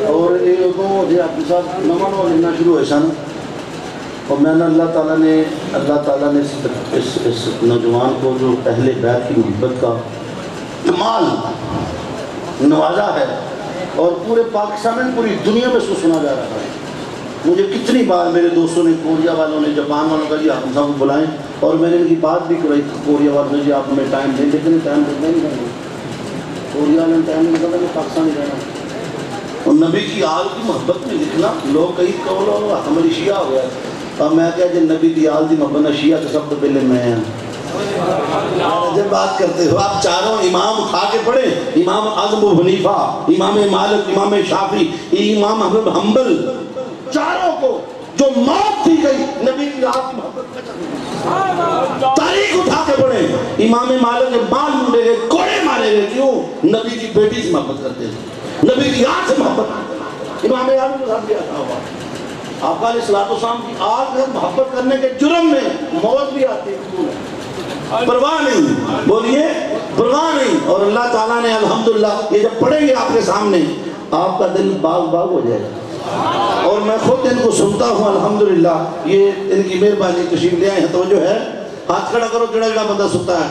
اور یہ ادو جی آپ کے ساتھ نواں نواں لکھنا شروع ہوئے سن، اور میں نے اللہ تعالیٰ نے اس نوجوان کو جو اہل بیت کی محبت کا کمال نوازا ہے، اور پورے پاکستان میں پوری دنیا میں اس کو سنا جا رہا ہے۔ مجھے کتنی بار میرے دوستوں نے، کوریا والوں نے، جاپان والوں کا جی حاکم صاحب کو بلائیں، اور میں نے ان کی بات بھی کرائی کوریا والوں نے، جی آپ ہمیں ٹائم دیں، لیکن ٹائم دینا نہیں رہنا، کوریا نے ٹائم نہیں دینا، میں پاکستان ہی رہنا، اور نبی کی آل کی محبت میں لکھنا، لوگ کئی کہو ہماری شیعہ ہو گیا، اور میں کہا جی نبی کی آل کی محبت نہ شیعہ تو سب تو پہلے میں ہیں۔ جب بات کرتے ہو آپ چاروں امام اٹھا کے پڑھیں، امام اعظم ابو حنیفہ، امام مالک، امام شافعی، امام احمد حنبل، چاروں کو جو موت دی گئی نبی کی آل کی محبت میں، تاریخ اٹھا کے پڑھیں، امام مالک کے بال مونڈے گئے، کوڑے مارے گئے، کیوں؟ نبی کی بیٹی سے محبت کرتے ہیں، نبی کی آل سے محبت کرتے ہیں۔ امام اعظم کو ساتھ بھی آتا ہوا آپ علیہ السلام کی آل سے محبت کرنے کے جرم میں موت بھی آتی ہے، پرواہ نہیں، بولیے پرواہ نہیں۔ اور اللہ تعالیٰ نے الحمدللہ یہ جب پڑھیں گے آپ کے سامنے آپ کا دل باغ باغ ہو جائے گا، اور میں خود ان کو سنتا ہوں الحمدللہ، یہ ان کی مہربانی تشریف لے آئے ہیں، توجہ ہے، ہاتھ کھڑا کرو جڑا جڑا بندہ سنتا ہے،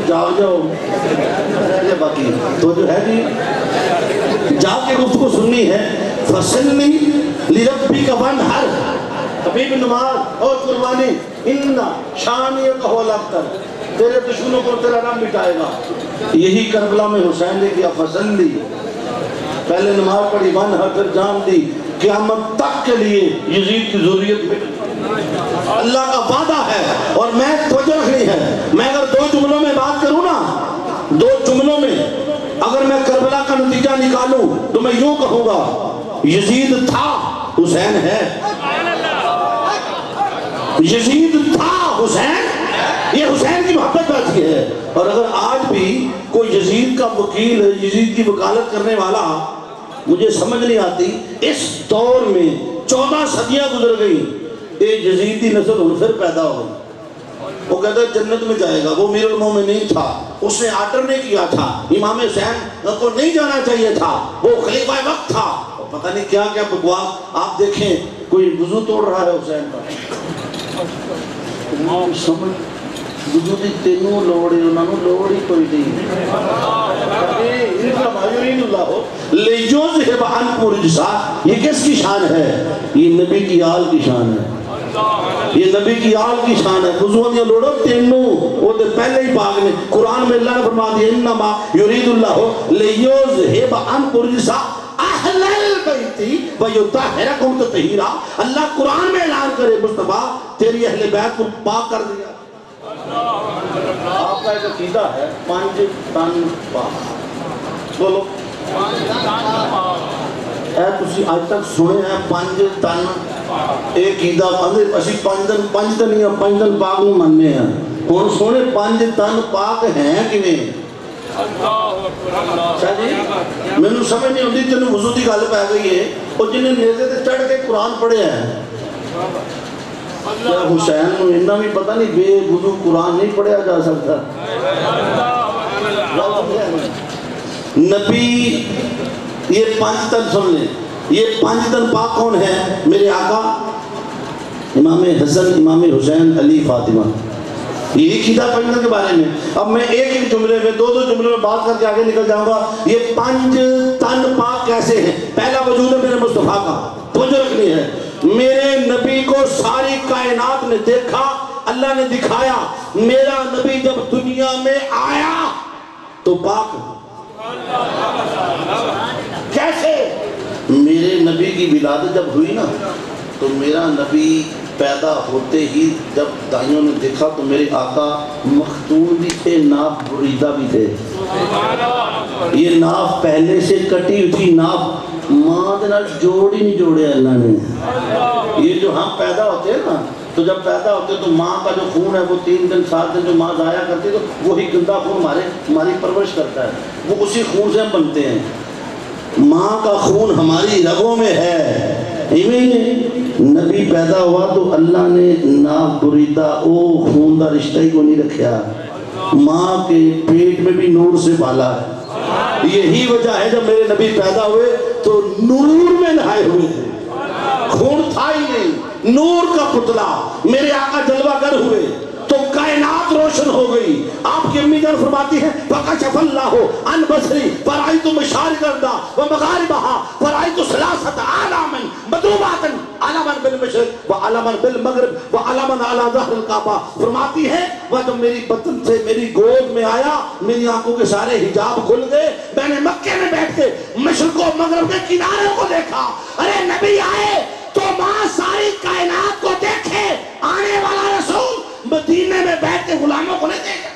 جاؤ جاؤ باقی توجہ ہے جی، جا کے گفتگو سننی ہے۔ فَصَلِّ لِرَبِّكَ وَانْحَرْ، حبیب نماز اور قربانی، ان شانیک هو الابتر، تیرے دشمنوں کو تیرا نام مٹائے گا۔ یہی کربلا میں حسین نے کیا، فصلی، پہلے نماز پڑھی، وانحر، پھر جان دی، قیامت تک کے لیے یزید کی ذریت میں اللہ کا وعدہ ہے۔ اور میں توجہ رکھنی ہے، میں اگر دو جملوں میں بات کروں نا، دو جملوں میں اگر میں کربلا کا نتیجہ نکالوں تو میں یوں کہوں گا، یزید تھا، حسین ہے، یزید تھا، حسین، یہ حسین کی محبت باقی ہے۔ اور اگر آج بھی کوئی یزید کا وکیل ہے، یزید کی وکالت کرنے والا، مجھے سمجھ نہیں آتی، اس دور میں 14 صدیاں گزر گئی، ایک یزیدی نسل پھر پیدا ہو گئی، وہ کہتا ہے جنت میں جائے گا، وہ امیر المومنین تھا، اس نے آرڈر نہیں کیا تھا، امام حسین کو نہیں جانا چاہیے تھا، وہ خلیفہ وقت تھا، پتہ نہیں کیا کیا بکواس۔ آپ دیکھیں کوئی وضو توڑ رہا ہے حسین کا، امام سمجھ وضو دی تینوں لوڑی، انہوں نے لوڑی کوئی نہیں، لیجوزہب عنکم الرجسا، یہ کس کی شان ہے؟ یہ نبی کی آل کی شان ہے، یہ نبی کی آل کی شان ہے۔ وضو دیا لوڑو تینوں، وہ دے پہلے ہی پاک نے، قرآن میں اللہ نے فرما دیا انما یرید اللہ لیجوزہب عنکم الرجسا اہل البیتی ویطہرکم تطہیرا، اللہ قرآن میں اعلان کرے مصطفیٰ تیری اہل بیت کو پاک کر دیا۔ آپ کا ایک عقیدہ ہے 5 تن پاک، بولو اے تسی آج تک سنے ہیں 5 تن ایک عقیدہ، اسی 5 دن 5 دن پاک نو مننے ہیں، اور سونے 5 تن پاک ہیں کیویں؟ شاہ جی میں نے سمجھ نہیں ہوتی، تینوں وضو دی گل پہ گئی ہے، اور جنہیں نیزے تے چڑھ کے قرآن پڑھے ہیں کیا حسین کو اتنا بھی پتہ نہیں بے وضو قرآن نہیں پڑھا جا سکتا نبی یہ 5 تن سن لیں یہ 5 تن پاک کون ہے میرے آقا امام حسن امام حسین علی فاطمہ یہ عقیدہ 5 تن کے بارے میں اب میں ایک جملے میں 2 جملے میں بات کر کے آگے نکل جاؤں گا یہ 5 تن پاک کیسے ہیں پہلا وجود ہے میرے مصطفیٰ کا توجہ رکھنی ہے میرے نبی کو ساری کائنات نے دیکھا اللہ نے دکھایا میرا نبی جب دنیا میں آیا تو پاک کیسے میرے نبی کی ولادت جب ہوئی نا تو میرا نبی پیدا ہوتے ہی جب دائیوں نے دیکھا تو میرے آقا مختون بھی تھے ناف بریدہ بھی تھے یہ ناف پہلے سے کٹی ہوئی ناف ماں دے نال جوڑ ہی نہیں جوڑے اللہ نے یہ جو ہم پیدا ہوتے ہیں نا تو جب پیدا ہوتے تو ماں کا جو خون ہے وہ 3 دن 7 دن جو ماں ضائع کرتی ہے تو وہی گندا خون ہماری پرورش کرتا ہے وہ اسی خون سے ہم بنتے ہیں ماں کا خون ہماری رگوں میں ہے نبی پیدا ہوا تو اللہ نے ناف بریدہ او خون دا رشتہ ہی کو نہیں رکھیا ماں کے پیٹ میں بھی نور سے پالا ہے یہی وجہ ہے جب میرے نبی پیدا ہوئے تو نور میں نہائے ہوئے تھے خون تھا ہی نہیں نور کا پتلا میرے آقا جلوہ گر ہوئے تو کائنات روشن ہو گئی آپ کی امی جان فرماتی ہیں فَقَشَفَ اللَّهُ عَنْ بَصْرِي فَرَأَيْتُ مَشَارِقَ وَمَغَارِبَهَا فَرَأَيْتُ ثَلَاثَةَ أَعْلَامٍ مَضْرُوبَاتٍ عَلَامًا بِالْمَشْرِقِ وَعَلَامًا بِالْمَغْرِبِ وَعَلَامًا عَلَى ظَهْرِ الْكَعْبَةِ فرماتی ہے وہ جب میری بطن سے میری گود میں آیا میری آنکھوں کے سارے حجاب کھل گئے میں نے مکے میں بیٹھ کے مشرق و مغرب کے کناروں کو دیکھا ارے نبی آئے تو ماں ساری کائنات کو دیکھے آنے والا رسول مدینے میں بیٹھ کے غلاموں کو نہیں دیکھا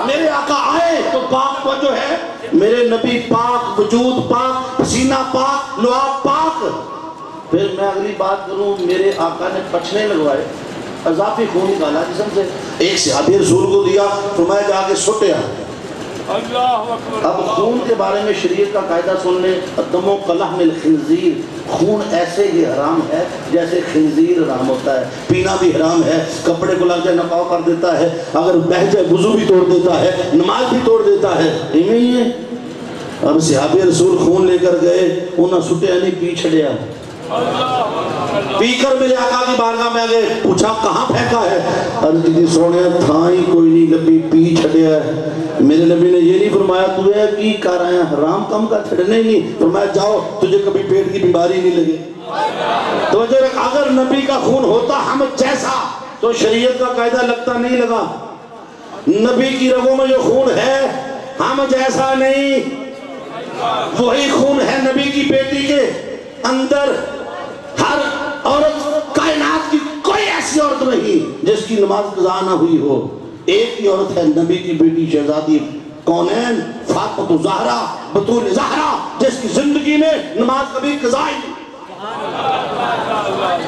میرے آقا آئے تو پاک وہ جو ہے میرے نبی پاک وجود پاک پسینہ پاک لعاب پاک پھر میں اگلی بات کروں میرے آقا نے پچھنے لگوائے اضافی خون نکالا جسم سے ایک صحابی رسول کو دیا فرمایا جا کے سٹیا اب خون کے بارے میں شریعت کا قاعدہ سن لیں الدم کلحم الخنزیر خون ایسے ہی حرام ہے جیسے خنزیر حرام ہوتا ہے پینا بھی حرام ہے کپڑے کو لگ جائے نقاو کر دیتا ہے اگر بہہ جائے وضو بھی توڑ دیتا ہے نماز بھی توڑ دیتا ہے نہیں ہے اب صحابی رسول خون لے کر گئے انہاں سٹیا نہیں پی چھڑیا پی کر میرے آقا کی بارگاہ میں آگے پوچھا کہاں پھینکا ہے عرض کی سونے تھائی کوئی نہیں لبی پی چھڑیا ہے میرے نبی نے یہ نہیں فرمایا تو ہے کی کر آیا حرام کم کا چھڑنے ہی نہیں فرمایا جاؤ تجھے کبھی پیٹ کی بیماری نہیں لگے تو اگر نبی کا خون ہوتا ہم جیسا تو شریعت کا قاعدہ لگتا نہیں لگا نبی کی رگوں میں جو خون ہے ہم جیسا نہیں وہی خون ہے نبی کی بیٹی کے اندر ہر عورت کائنات کی کوئی ایسی عورت نہیں جس کی نماز قضا نہ ہوئی ہو ایک ہی عورت ہے نبی کی بیٹی شہزادی کونین فاطمہ زہرا بطول زہرا جس کی زندگی میں نماز کبھی قضا ہی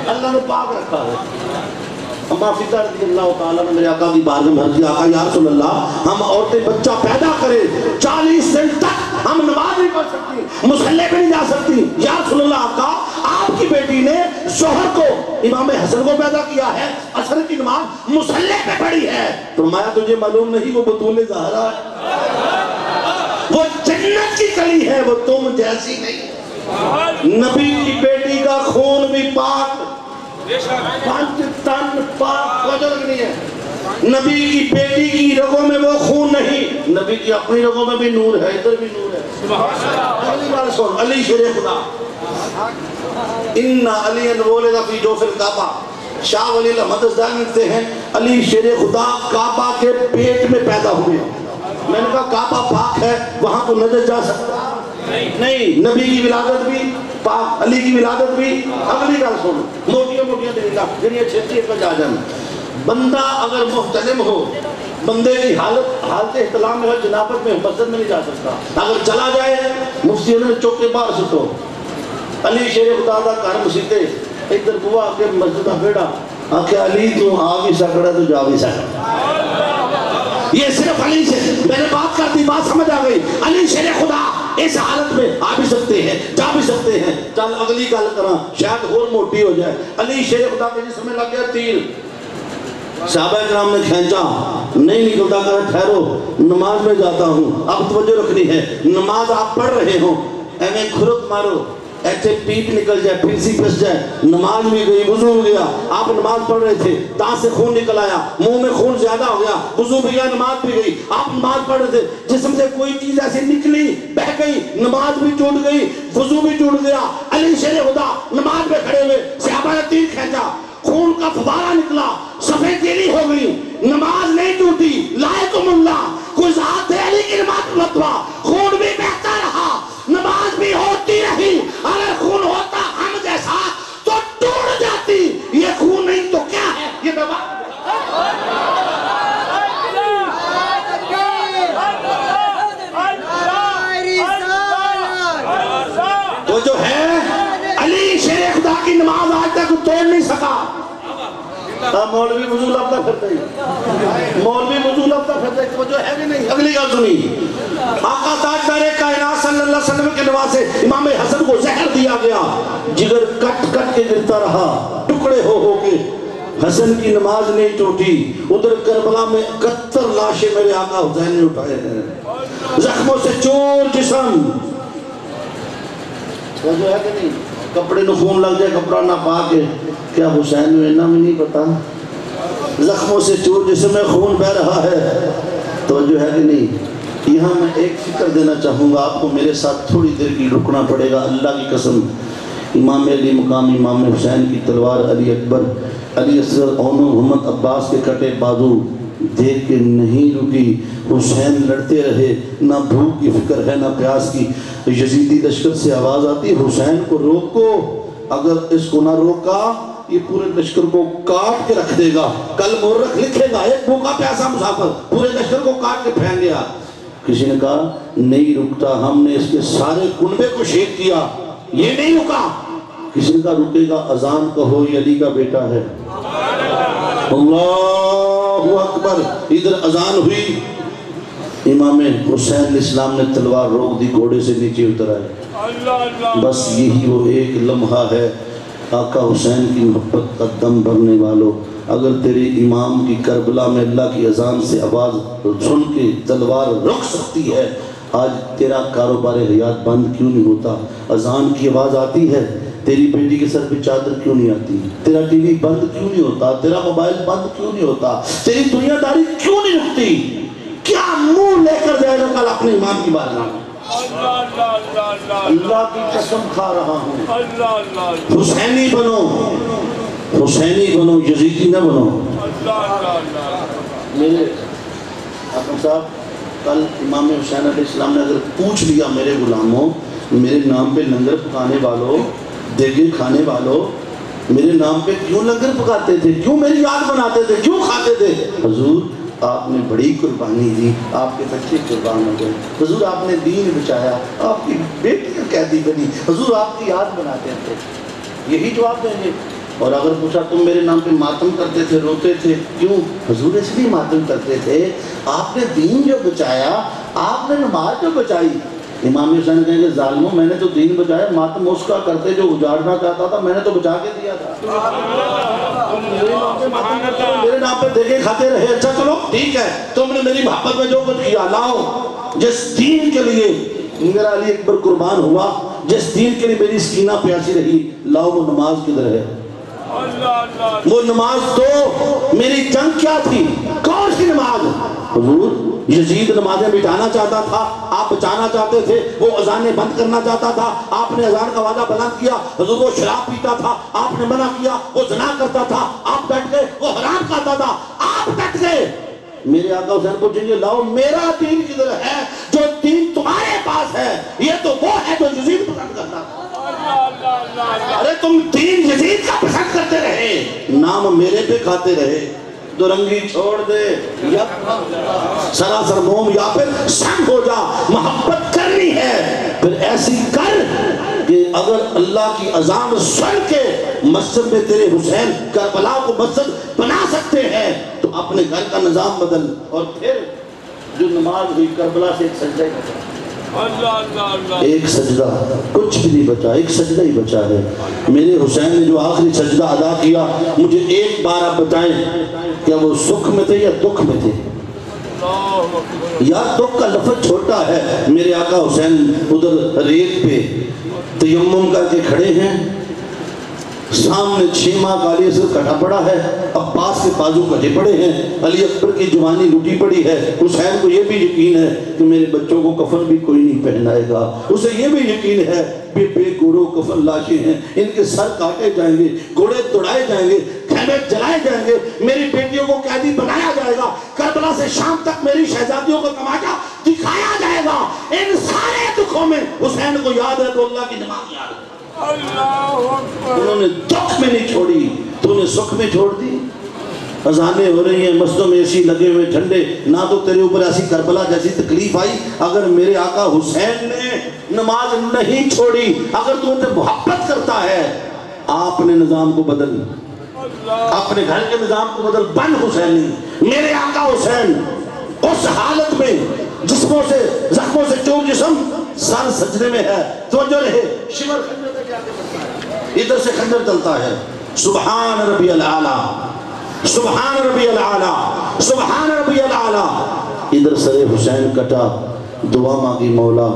اللہ نے پاک رکھا ہے اما فطر رضی اللہ تعالیٰ نے میرے آقا کی بارگاہ میں عرض کیا آقا یا رسول اللہ ہم عورتیں بچہ پیدا کرے 40 دن تک ہم نماز نہیں پڑھ سکتی مصلی پہ نہیں جا سکتی یا رسول اللہ آقا آپ کی بیٹی نے ظہر کو امام حسن کو پیدا کیا ہے عصر کی نماز مصلی پہ پڑھی ہے فرمایا تجھے معلوم نہیں وہ بطول زہرا ہے وہ جنت کی کلی ہے وہ تم جیسی نہیں نبی کی بیٹی کا خون بھی پاک 5 تن پاک وجر نہیں ہے نبی کی بیٹی کی رگوں میں وہ خون نہیں نبی کی اپنی رگوں میں بھی نور ہے ادھر بھی نور ہے علی شیر خدا ان علی ولد فی جوف الکعبہ شاہ ولی اللہ مدزدان لکھتے ہیں علی شیر خدا کعبہ کے پیٹ میں پیدا ہوئے میں نے کہا کعبہ پاک ہے وہاں تو نظر جا سکتا نہیں نبی کی ولادت بھی پاک علی کی ولادت بھی اگلی گل سن موٹیاں دلیلاں جنہیں چھتی ایک جا جانا بندہ اگر محتلم ہو بندے کی حالت احتلام میں جنابت میں مسجد میں نہیں جا سکتا اگر چلا جائے مفتی نے چوک کے باہر سٹو علی شیر خدا دا گھر مسیتے ادھر بوا کے مسجد کا بیڑا آکھے علی تو آ بھی سکڑا تو جا بھی سکڑا یہ صرف علی سے میں نے بات کر دی بات سمجھ آ گئی علی شیر خدا اس حالت میں آ بھی سکتے ہیں، جا بھی سکتے ہیں۔ چل اگلی گل کراں شاید اور موٹی ہو جائے۔ علی شیر خدا کے جسم میں لگ گیا تیر، صحابہ کرام نے کھینچا، نہیں نکلتا، کہا ٹھہرو نماز میں جاتا ہوں۔ اب توجہ رکھنی ہے، نماز آپ پڑھ رہے ہوں، ایویں کھرک مارو، ایسے پیپ نکل جائے، پھنسی پھس جائے، نماز بھی گئی، وضو ہو گیا، آپ نماز پڑھ رہے تھے، دانت سے خون نکل آیا، منہ میں خون زیادہ ہو گیا، وضو بھی گیا، نماز بھی گئی، آپ نماز پڑھ رہے تھے، جسم سے کوئی چیز ایسی نکلی، بہ گئی، نماز بھی ٹوٹ گئی، وضو بھی ٹوٹ گیا۔ علی شیر خدا نماز میں کھڑے ہوئے، صحابہ نے تیر کھینچا، خون کا فوارہ نکلا، سفید گیلی ہو گئی، نماز نہیں ٹوٹی، لائکم اللہ، کوئی ذات ہے علی کی نماز متوا، خون بھی بہتا رہا، نماز بھی ہوتی رہی۔ اگر خون ہوتا ہم جیسا تو ٹوٹ جاتی، یہ خون نہیں تو کیا ہے، یہ دبا۔ وہ جو ہے علی شیر خدا کی نماز آج تک توڑ نہیں سکا۔ مولوی وضو لفظہ پھرتا ہی، مولوی وضو لفظہ پھرتا ہی، وہ جو ہے بھی نہیں۔ اگلی گل سنی، آقا تاجدار کائنات صلی اللہ علیہ وسلم کے نواسے امام حسن کو زہر دیا گیا، جگر کٹ کٹ کے گرتا رہا، ٹکڑے ہو کے، حسن کی نماز نہیں ٹوٹی۔ ادھر کربلا میں 71 لاشیں میرے آقا حسین نے اٹھائے ہیں، زخموں سے چور جسم، وہ جو ہے کہ نہیں، کپڑے نو خون لگ جائے کپڑا نہ پا کے، کیا حسین میں انہا میں نہیں پتا، زخموں سے چور جسم میں خون بہ رہا ہے، توجہ ہے کہ نہیں۔ یہاں میں ایک فکر دینا چاہوں گا آپ کو، میرے ساتھ تھوڑی دیر کی رکنا پڑے گا، اللہ کی قسم۔ امام علی مقام امام حسین کی تلوار علی اکبر، علی اصغر اور محمد عباس کے کٹے بازو دیکھ کے نہیں رکی، حسین لڑتے رہے، نہ بھوک کی فکر ہے نہ پیاس کی۔ یزیدی لشکر سے آواز آتی، حسین کو روکو، اگر اس کو نہ روکا یہ پورے لشکر کو کاٹ کے رکھ دے گا، کل مورخ لکھے گا ایک بھوکا پیاسا مسافر پورے لشکر کو کاٹ کے پھینک گیا۔ کسی نے کہا نہیں رکتا، ہم نے اس کے سارے کنبے کو شہید کیا، یہ نہیں رکا۔ کسی نے کہا رکے گا، اذان کہو یہ علی کا بیٹا ہے، اللہ اکبر۔ ادھر اذان ہوئی، امام حسین علیہ السلام نے تلوار روک دی، گھوڑے سے نیچے اتر آئے۔ بس یہی وہ ایک لمحہ ہے، آقا حسین کی محبت کا دم بھرنے والوں، اگر تیرے امام کی کربلا میں اللہ کی اذان سے آواز سن کے تلوار رک سکتی ہے، آج تیرا کاروبار حیات بند کیوں نہیں ہوتا؟ اذان کی آواز آتی ہے، تیری بیٹی کے سر پہ چادر کیوں نہیں آتی؟ تیرا ٹی وی بند کیوں نہیں ہوتا؟ تیرا موبائل بند کیوں نہیں ہوتا؟ تیری دنیا داری کیوں نہیں رکتی؟ کیا منہ لے کر جائے گا کل اپنے امام کی بارگاہ میں؟ اللہ کی قسم کھا رہا ہوں، حسینی بنو، حسینی بنو، یزیدی نہ بنو۔ میرے حکم صاحب کل امام حسین علیہ السلام نے اگر پوچھ لیا میرے غلاموں، میرے نام پہ لنگر پکانے والوں، دیگے کھانے والوں، میرے نام پہ کیوں لنگر پکاتے تھے، کیوں میری یاد بناتے تھے، کیوں کھاتے تھے؟ حضور آپ نے بڑی قربانی دی، آپ کے بچے قربان ہو گئے، حضور آپ نے دین بچایا، آپ کی بیٹیاں قیدی بنی، حضور آپ کی یاد بناتے تھے، یہی جواب دیں گے۔ اور اگر پوچھا تم میرے نام پہ ماتم کرتے تھے، روتے تھے، کیوں؟ حضور اس لیے ماتم کرتے تھے، آپ نے دین جو بچایا، آپ نے نماز جو بچائی۔ امام حسین کہیں گے ظالموں، میں نے تو دین بچایا، ماتم اس کا کرتے جو اجاڑنا چاہتا تھا، میں نے تو بچا کے دیا تھا۔ میرے نام پہ دیکھے کھاتے رہے، اچھا چلو ٹھیک ہے، تم نے میری محبت میں جو کچھ کیا، لاؤ جس دین کے لیے میرا علی اکبر قربان ہوا، جس دین کے لیے میری سکینہ پیاسی رہی، لاؤ وہ نماز کدھر ہے؟ وہ نماز تو میری جنگ کیا تھی؟ کون سی نماز؟ حضور یزید نمازیں مٹانا چاہتا تھا، آپ بچانا چاہتے تھے، وہ اذانیں بند کرنا چاہتا تھا، آپ نے اذان کا وعدہ بلند کیا۔ حضور وہ شراب پیتا تھا، آپ نے منع کیا، وہ زنا کرتا تھا، آپ ڈٹ گئے، وہ حرام کھاتا تھا، آپ ڈٹ گئے۔ میرے آقا حسین پوچھیں گے لاؤ میرا دین کدھر ہے؟ جو دین تمہارے پاس ہے یہ تو وہ ہے جو یزید پسند کرتا تھا۔ ارے تم دین یزید کا پسند کرتے رہے، نام میرے پہ کھاتے رہے، دو رنگی چھوڑ دے یا سراسر موم یا پھر سنگ ہو جا، محبت کرنی ہے پھر ایسی کر کہ اگر اللہ کی اذان سن کے مسجد میں تیرے حسین کربلا کو مسجد بنا سکتے ہیں تو اپنے گھر کا نظام بدل۔ اور پھر جو نماز ہوئی کربلا سے ایک سجدہ کرتا، ایک سجدہ، کچھ بھی نہیں بچا، ایک سجدہ ہی بچا ہے۔ میرے حسین نے جو آخری سجدہ ادا کیا، مجھے ایک بار آپ بتائیں کیا وہ سکھ میں تھے یا دکھ میں تھے؟ یا دکھ کا لفظ چھوٹا ہے۔ میرے آقا حسین ادھر ریت پہ تیمم کر کے کھڑے ہیں، سامنے 6 ماہ کا علی اصغر کٹا پڑا ہے، عباس کے بازو کٹے پڑے ہیں، علی اکبر کی جوانی لٹی پڑی ہے۔ حسین کو یہ بھی یقین ہے کہ میرے بچوں کو کفن بھی کوئی نہیں پہنائے گا، اسے یہ بھی یقین ہے کہ بے گورو کفن لاشیں ہیں، ان کے سر کاٹے جائیں گے، گھوڑے دوڑائے جائیں گے، خیمے جلائے جائیں گے، میری بیٹیوں کو قیدی بنایا جائے گا، کربلا سے شام تک میری شہزادیوں کا تماشا دکھایا جائے گا۔ ان سارے دکھوں میں حسین کو یاد ہے تو اللہ کی نماز یاد ہے۔ انہوں نے دکھ میں نہیں چھوڑی، تو نے سکھ میں چھوڑ دی۔ اذانیں ہو رہی ہیں، مسجدوں میں ایسی لگے ہوئے ٹھنڈے، نہ تو تیرے اوپر ایسی کربلا جیسی تکلیف آئی۔ اگر میرے آقا حسین نے نماز نہیں چھوڑی، اگر تو ان سے محبت کرتا ہے، آپ نے نظام کو بدل، اپنے گھر کے نظام کو بدل، بن حسینی۔ میرے آقا حسین اس حالت میں جسموں سے زخموں سے چور جسم، سر سجدے میں ہے، توجہ رہے، شمر خنجر سے کیا کرتا ہے، ادھر سے خنجر چلتا ہے، سبحان ربی العالی، سبحان ربی العالی، سبحان ربی العالی۔ ادھر سر حسین کٹا، دعا مانگی مولا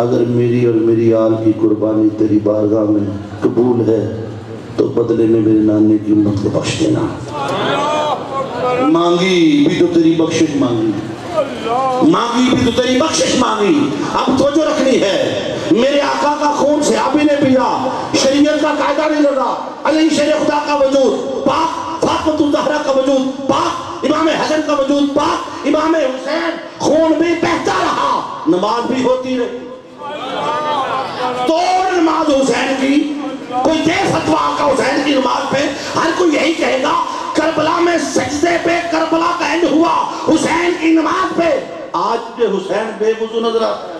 اگر میری اور میری آل کی قربانی تیری بارگاہ میں قبول ہے تو بدلے میں میرے نانے کی امت کو بخش دینا۔ مانگی بھی تو تیری بخشش مانگی، مانگی بھی تو تیری بخشش مانگی۔ اب توجہ رکھنی ہے، میرے آقا کا خون صحابی نے پیا، شریعت کا قاعدہ نہیں لگا، علی شیر خدا کا وجود پاک، فاطمہ الزہرا کا وجود پاک، امام حسن کا وجود پاک، امام حسین خون بھی بہتا رہا، نماز بھی ہوتی رہی۔ توڑ نماز حسین کی، کوئی دے فتویٰ آقا حسین کی نماز پہ، ہر کوئی یہی کہے گا کربلا میں سجدے پہ کربلا کا اینڈ ہوا، حسین کی نماز پہ۔ آج کے حسین بے وضو نظر آتا ہے،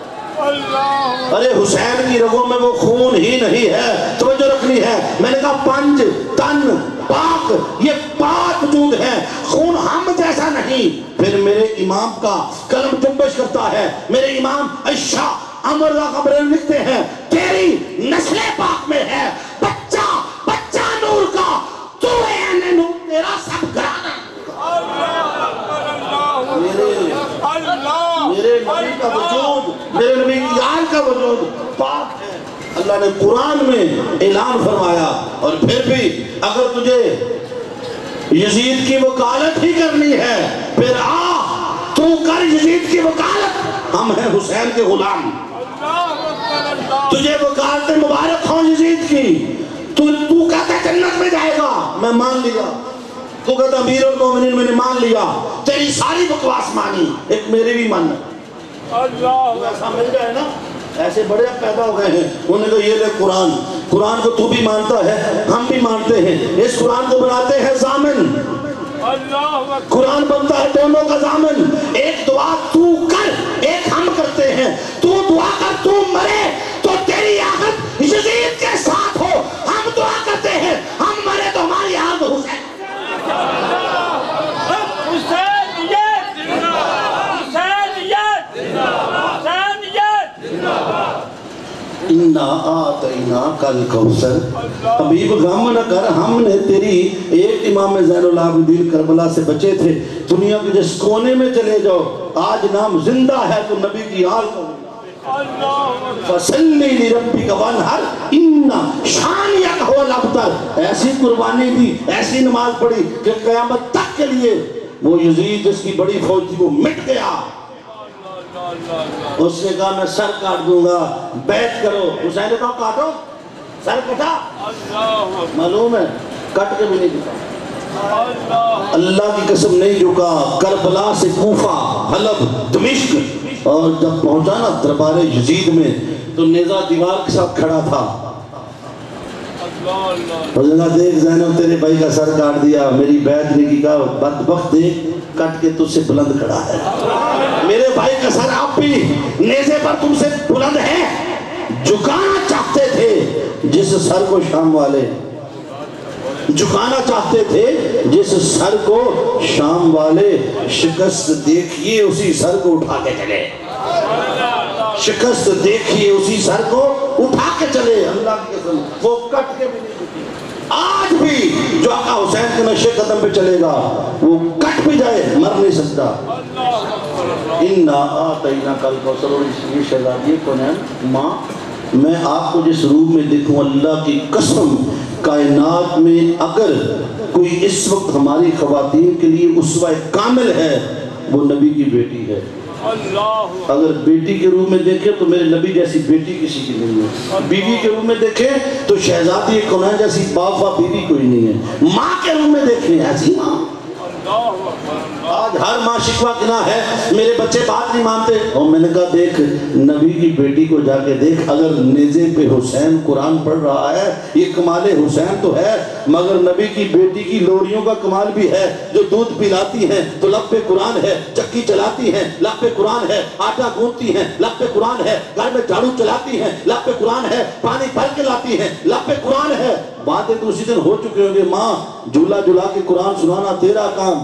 ارے حسین کی رگوں میں وہ خون ہی نہیں ہے۔ توجہ رکھنی ہے، میں نے کہا پنج تن پاک، یہ پاک وجود ہے، خون ہم جیسا نہیں۔ پھر میرے امام کا قلم جنبش کرتا ہے، میرے امام عائشہ عمر کا خبریں لکھتے ہیں، تیری نسل پاک میں ہے بچہ بچہ نور کا، تو ہے نور تیرا سب گھرانا۔ میرے نبی کا وجود، میرے نبی کی آل کا وجود پاک ہے۔ اللہ نے قرآن میں اعلان فرمایا، اور پھر بھی اگر تجھے یزید کی وکالت ہی کرنی ہے پھر آ تو کر یزید کی وکالت، ہم ہیں حسین کے غلام۔ تجھے وکالت مبارک ہوں یزید کی، تو کہتا ہے جنت میں جائے گا، میں مان لیا، تو کہتا امیر المومنین میں نے مان لیا، تیری ساری بکواس مانی، ایک میرے بھی ماننا۔ ایسا مل جائے نا، ایسے بڑے اب پیدا ہو گئے ہیں، انہوں نے کہا یہ لے قرآن، قرآن کو تو بھی مانتا ہے ہم بھی مانتے ہیں، اس قرآن کو بناتے ہیں ضامن، قرآن بنتا ہے دونوں کا ضامن، ایک دعا تو کر ایک ہم کرتے ہیں، تو دعا کر تو مرے تو تیری آخرت یزید کے ساتھ ہو، ہم دعا کرتے ہیں ہم مرے تو ہماری آخرت حسین۔ اِنَّا آتَيْنَاكَ الْكَوْثَرَ، حبیب غم نہ کر، ہم نے تیری ایک امام زین العابدین کربلا سے بچے تھے، دنیا کے جس کونے میں چلے جاؤ، آج نام زندہ ہے تو نبی کی آل کا فَصَلِّ لِرَبِّكَ وَانْحَرْ إِنَّ شَانِئَكَ هُوَ الْأَبْتَرُ۔ ایسی قربانی دی، ایسی نماز پڑھی کہ قیامت تک کے لیے وہ یزید جس کی بڑی فوج تھی وہ مٹ گیا۔ اس نے کہا میں سر کاٹ دوں گا، بیعت کرو، حسین نے کہا کاٹو، سر کٹا، معلوم ہے کٹ کے بھی نہیں جھکا، اللہ کی قسم نہیں جھکا۔ کربلا سے کوفہ، حلب، دمشق، اور جب پہنچا نا دربار یزید میں تو نیزہ دیوار کے ساتھ کھڑا تھا، اس نے کہا دیکھ زینب تیرے بھائی کا سر کاٹ دیا، میری بیعت نہیں کی، کہا بدبخت دیکھ کٹ کے تجھ سے بلند کھڑا ہے، میرے بھائی کا سر آپ بھی نیزے پر تم سے بلند ہے۔ جھکانا چاہتے تھے جس سر کو شام والے، جھکانا چاہتے تھے جس سر کو شام والے، شکست دیکھیے اسی سر کو اٹھا کے چلے۔ شکست دیکھیے اسی سر کو اٹھا کے چلے، اللہ کی قسم وہ کٹ کے بھی نہیں جھکے۔ آج بھی جو آقا حسین کے نقش قدم پہ چلے گا وہ کٹ بھی جائے مر نہیں سکتا۔ اِنَّا آتَيْنَاكَ الْكَوْثَرَ، اور یہ شہزادی کونین ماں میں آپ کو جس روح میں دیکھوں، اللہ کی قسم کائنات میں اگر کوئی اس وقت ہماری خواتین کے لیے اسوہ کامل ہے وہ نبی کی بیٹی ہے۔ اگر بیٹی کے روح میں دیکھیں تو میرے نبی جیسی بیٹی کسی کی نہیں ہے، بیوی کے روح میں دیکھیں تو شہزادی کونین جیسی باوفا بیوی کوئی نہیں ہے، ماں کے روح میں دیکھیں ایسی ماں۔ آج ہر ماں شکوہ گناہ ہے میرے بچے بات نہیں مانتے، اور میں نے کہا دیکھ نبی کی بیٹی کو جا کے دیکھ، اگر نیزے پہ حسین قرآن پڑھ رہا ہے یہ کمال حسین تو ہے، مگر نبی کی بیٹی کی لوریوں کا کمال بھی ہے، جو دودھ پلاتی ہیں تو لب پہ قرآن ہے، چکی چلاتی ہیں لب پہ قرآن ہے، آٹا گوندتی ہیں لب پہ قرآن ہے، گھر میں جھاڑو چلاتی ہیں لب پہ قرآن ہے، پانی بھر کے لاتی ہیں لب پہ قرآن ہے۔ باتیں تو اسی دن ہو چکے ہوں گے، ماں جھولا جھلا کے قرآن سنانا تیرا کام،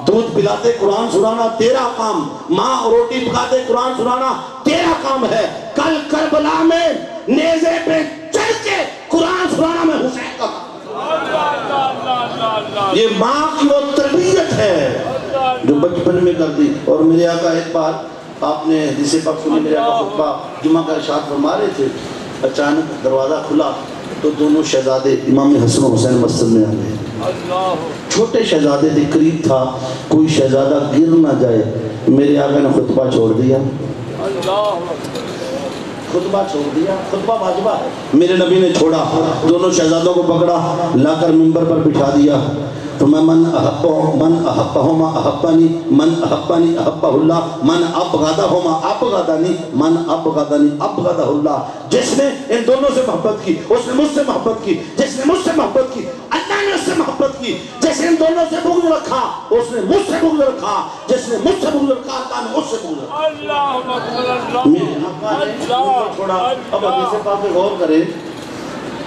دودھ پلاتے قرآن سنانا تیرا کام، ماں روٹی پکاتے قرآن سنانا تیرا کام ہے۔ کل کربلا میں نیزے پہ چڑھ کے قرآن سنانا میں حسین کا کام، یہ ماں کی وہ تربیت ہے جو بچپن میں کر دی۔ اور میرے آقا ایک بار آپ نے حدیث پاک سنی، میرے آقا خطبہ جمعہ کا ارشاد فرما رہے تھے، اچانک دروازہ کھلا تو دونوں شہزادے امام حسن و حسین مسجد میں آ گئے، چھوٹے شہزادے تھے، قریب تھا کوئی شہزادہ گر نہ جائے، میرے آقا نے خطبہ چھوڑ دیا، خطبہ چھوڑ دیا، خطبہ واجبہ ہے، میرے نبی نے چھوڑا، دونوں شہزادوں کو پکڑا لا کر منبر پر بٹھا دیا، تو میں من احبہما احبانی من احبانی احبہ اللہ من ابغضہما ابغضنی من ابغضنی ابغضہ اللہ۔ جس نے ان دونوں سے محبت کی اس نے مجھ سے محبت کی، جس نے مجھ سے محبت کی اللہ نے اس سے محبت کی، جس نے ان دونوں سے بغض رکھا اس نے مجھ سے بغض رکھا، جس نے مجھ سے بغض رکھا اللہ نے اس سے بغض رکھا۔ اللہ اکبر، میرے آقا نے چھوڑا۔ اب حدیث پاک پہ غور کریں،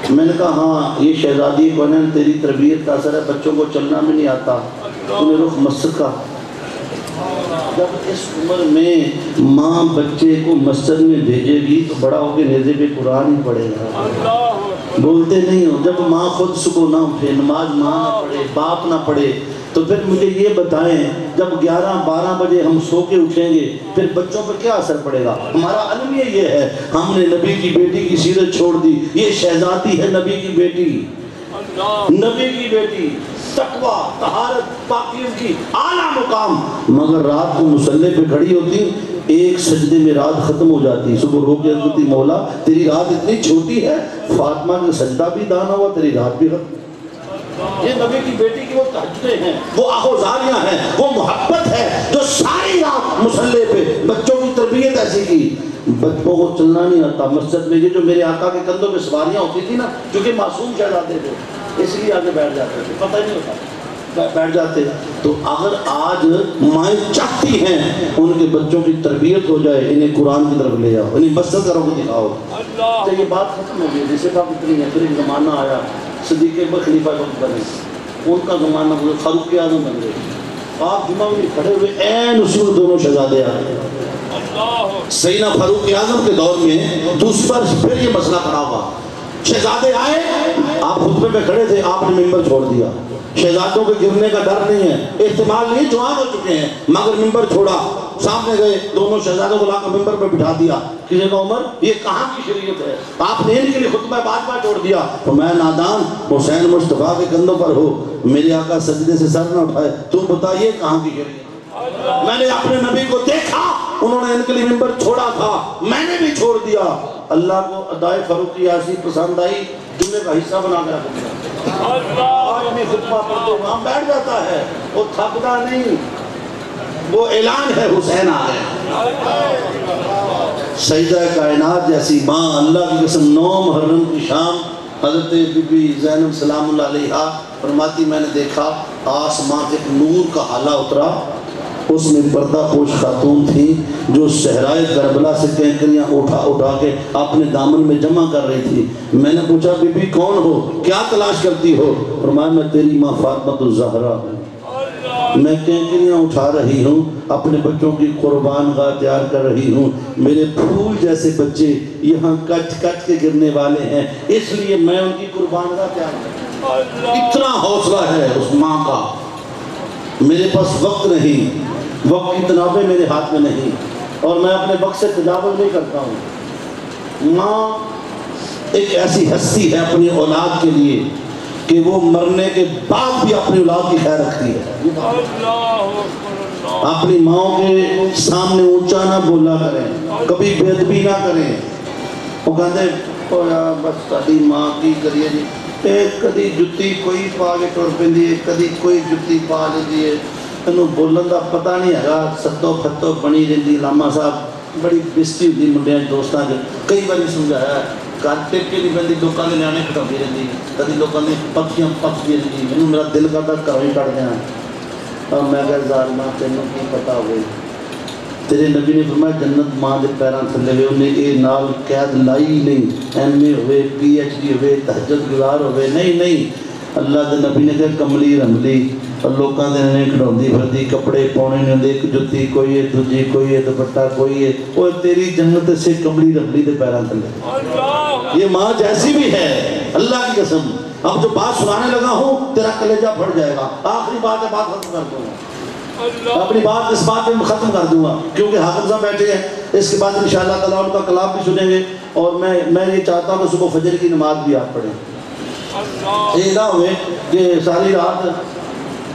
میں نے کہا ہاں یہ شہزادی کونین تیری تربیت کا اثر ہے، بچوں کو چلنا بھی نہیں آتا، انہیں رخ مسجد کا۔ جب اس عمر میں ماں بچے کو مسجد میں بھیجے گی تو بڑا ہو کے نیزے پہ قرآن ہی پڑھے گا، بولتے نہیں ہو۔ جب ماں خود صبح نہ اٹھے، نماز ماں نہ پڑھے، باپ نہ پڑھے، تو پھر مجھے یہ بتائیں جب 11-12 بجے ہم سو کے اٹھیں گے پھر بچوں پر کیا اثر پڑے گا؟ ہمارا علم یہ ہے ہم نے نبی کی بیٹی کی سیرت چھوڑ دی، یہ شہزادی ہے نبی کی بیٹی، نبی کی بیٹی، تقویٰ طہارت پاکیوں کی اعلیٰ مقام، مگر رات کو مصلی پہ کھڑی ہوتی ایک سجدے میں رات ختم ہو جاتی، صبح رو کے حضرت مولا تیری رات اتنی چھوٹی ہے، فاطمہ کا سجدہ بھی دانا ہوا تیری رات بھی ختم۔ یہ نبی کی بیٹی کی وہ تہجدیں ہیں، وہ آہوزاریاں ہیں، وہ محبت ہے جو ساری رات مصلی پہ بچوں کی تربیت ایسی کی۔ بچوں کو چلنا نہیں آتا مسجد میں، یہ جو میرے آقا کے کندھوں پہ سواریاں ہوتی تھی نا، کیونکہ معصوم شہزادے تھے اس لیے آگے بیٹھ جاتے تھے، پتہ ہی نہیں ہوتا بیٹھ جاتے۔ تو اگر آج مائیں چاہتی ہیں ان کے بچوں کی تربیت ہو جائے، انہیں قرآن کی طرف لے آؤ، انہیں مسجد کا رخ دکھاؤ، تو یہ بات ختم ہو گئی۔ جیسے بات اتنی ہے، پھر ایک زمانہ آیا صدیق اکبر خلیفہ وقت بنے، ان کا زمانہ گزرا، فاروق اعظم بن گئے، آپ جمعہ میں کھڑے ہوئے این اسی میں دونوں شہزادے آ گئے۔ سیدنا فاروق اعظم کے دور میں دوسری بار پھر یہ مسئلہ کھڑا ہوا، شہزادے آئے، آپ خطبے پہ کھڑے تھے، آپ نے ممبر چھوڑ دیا، شہزادوں کے گرنے کا ڈر نہیں ہے، احتمال نہیں، جوان ہو چکے ہیں، مگر ممبر چھوڑا، سامنے گئے دونوں شہزادوں کو لا کر ممبر پہ بٹھا دیا، کسی کا عمر یہ کہاں کی شریعت ہے؟ آپ نے ان کے لیے خطبہ بعد چھوڑ دیا۔ تو میں نادان حسین مصطفیٰ کے کندھوں پر ہو، میرے آقا سجدے سے سر نہ اٹھائے، تو بتائیے کہاں کی شریعت؟ میں نے اپنے نبی کو دیکھا، انہوں نے ان کے لیے ممبر چھوڑا تھا، میں نے بھی چھوڑ دیا۔ اللہ کو ادائے فاروق یاسی پسند آئی، جمعے کا حصہ بنا کر رکھ دیا، آج میں خطبہ پڑھتے وہاں بیٹھ جاتا ہے، وہ تھکتا نہیں، وہ اعلان ہے حسین آ گئے۔ سیدہ کائنات جیسی ماں، اللہ کی قسم، 9 محرم کی شام حضرت بی بی زینب سلام اللہ علیہا فرماتی میں نے دیکھا آسمان سے نور کا حالہ اترا، اس میں پردہ پوش خاتون تھی جو صحرائے کربلا سے کینکریاں اٹھا کے اپنے دامن میں جمع کر رہی تھی۔ میں نے پوچھا بی بی کون ہو، کیا تلاش کرتی ہو؟ فرمایا میں تیری ماں فاطمہ الزہرا ہوں۔ میں کینکریاں اٹھا رہی ہوں، اپنے بچوں کی قربان گاہ تیار کر رہی ہوں، میرے پھول جیسے بچے یہاں کٹ کٹ کے گرنے والے ہیں، اس لیے میں ان کی قربان گاہ تیار کر رہی ہوں۔ اتنا حوصلہ ہے اس ماں کا۔ میرے پاس وقت نہیں، وقت کی تنابیں میرے ہاتھ میں نہیں، اور میں اپنے وقت سے تجاوز نہیں کرتا ہوں۔ ماں ایک ایسی ہستی ہے اپنی اولاد کے لیے کہ وہ مرنے کے بعد بھی اپنی اولاد کی خیر رکھتی ہے۔ اپنی ماں کے سامنے اونچا نہ بولا کریں، کبھی بے ادبی نہ کریں۔ وہ کہتے ہیں بس ساری ماں کی کریے جی، ایک کدی جتی کوئی پا کے ٹر پیندی ہے، کدی کوئی جتی پا لیندی ہے، انہوں بولن دا پتہ نہیں ہے، ستو پھتو بنی رہندی۔ لاما صاحب بڑی بستی ہوتی منڈیاں دوستاں کے، کئی باری سمجھایا ہے، گھر ٹک کے نہیں پہنتی، لوگوں کے نیانے کھٹاتی رہتی، کدی لوگوں نے پکیاں پکتی رہتی، مینوں میرا دل کرتا گھروں ہی کٹ دینا۔ اور میں کہا ظالمہ تینوں کی پتہ ہوئے، تیرے نبی نے فرمایا جنت ماں دے پیراں تھلے ہوئے، انہیں اے نال قید لائی نہیں، ایم اے ہوئے، پی ایچ ڈی ہوئے، تہجد گزار ہوئے، نہیں۔ اللہ دے نبی نے کہا کملی رملی، اور لوکاں دے نے کھڑوندی پھردی، کپڑے پاؤنے نہیں ہوندے، ایک جتی کوئی ہے، دوجی کوئی ہے، دوپٹہ کوئی ہے، وہ تیری جنت سے کملی رملی دے پیراں تھلے۔ یہ ماں جیسی بھی ہے، اللہ کی قسم۔ اب جو بات سنانے لگا ہوں تیرا کلیجہ پھٹ جائے گا، آخری بات ہے، بات ختم کر دوں گا، اپنی بات اس بات میں ختم کر دوں گا، کیونکہ حاکم صاحب بیٹھے ہیں، اس کے بعد انشاءاللہ تعالیٰ ان کا کلام بھی سنیں گے، اور میں یہ چاہتا ہوں کہ صبح فجر کی نماز بھی آپ پڑھیں۔ یہ نہ ہوئے کہ ساری رات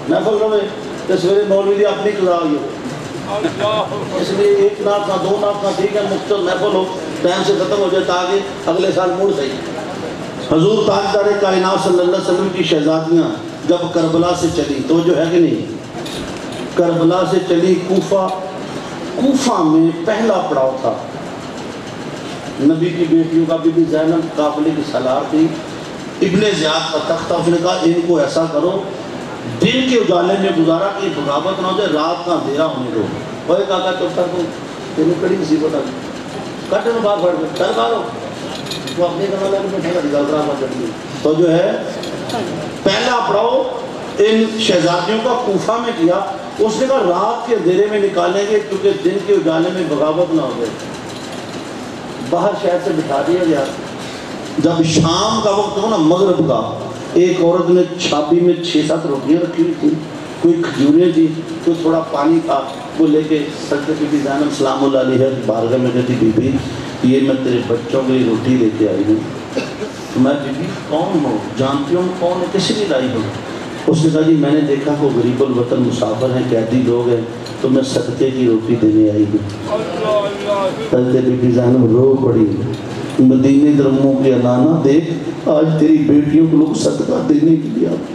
محفل رہے کہ سویرے مولوی دی اپنی قضا ہوئی ہو، اس لیے ایک نات کا دو نات کا ٹھیک ہے، مختصر محفل ہو، ٹائم سے ختم ہو جائے تاکہ اگلے سال موڑ صحیح۔ حضور تاجدار کائنات صلی اللہ علیہ وسلم کی شہزادیاں جب کربلا سے چلی، تو جو ہے کہ نہیں، کربلا سے چلی کوفہ میں پہلا پڑاؤ تھا، نبی کی بیٹیوں کا بی بی زینب قافلے کی سالار تھی، ابن زیاد کا تختہ، اس نے کہا ان کو ایسا کرو دن کے اجالے میں گزارا کہ بغاوت نہ ہو جائے، رات کا اندھیرا ہونے دو۔ اور ایک آقا چپتا کو تینوں کڑی مصیبت آ گئی، کٹے میں بات پڑ گئی، چل بارو وہ اپنے کرنا لگے میں ٹھیک ہے گلدرا بات کرتی۔ تو جو ہے پہلا پڑاؤ ان شہزادیوں کا کوفہ میں کیا، اس نے کہا رات کے اندھیرے میں نکالیں گے کیونکہ دن کے اجالے میں بغاوت نہ ہو جائے۔ باہر شہر سے بٹھا دیا گیا، جب شام کا وقت ہو نا، مغرب کا، ایک عورت نے چھاپی میں 6-7 روٹیاں رکھی ہوئی تھی، کوئی کھجوریں تھی، کوئی تھوڑا پانی تھا، وہ لے کے سکتے بی بی زینب سلام اللہ علیہ بارگاہ میں کہتی بی بی یہ میں تیرے بچوں کے لیے روٹی لے کے آئی ہوں۔ میں بی بی کون ہوں، جانتی ہوں کون ہے، کس لیے لائی ہوں؟ اس نے کہا جی میں نے دیکھا وہ غریب الوطن مسافر ہیں، قیدی لوگ ہیں، تو میں صدقے کی روٹی دینے آئی ہوں۔ حضرت بی بی زینب رو پڑی، مدینے درموں کے علانہ دیکھ آج تیری بیٹیوں کو لوگ صدقہ دینے کے لیے آتے،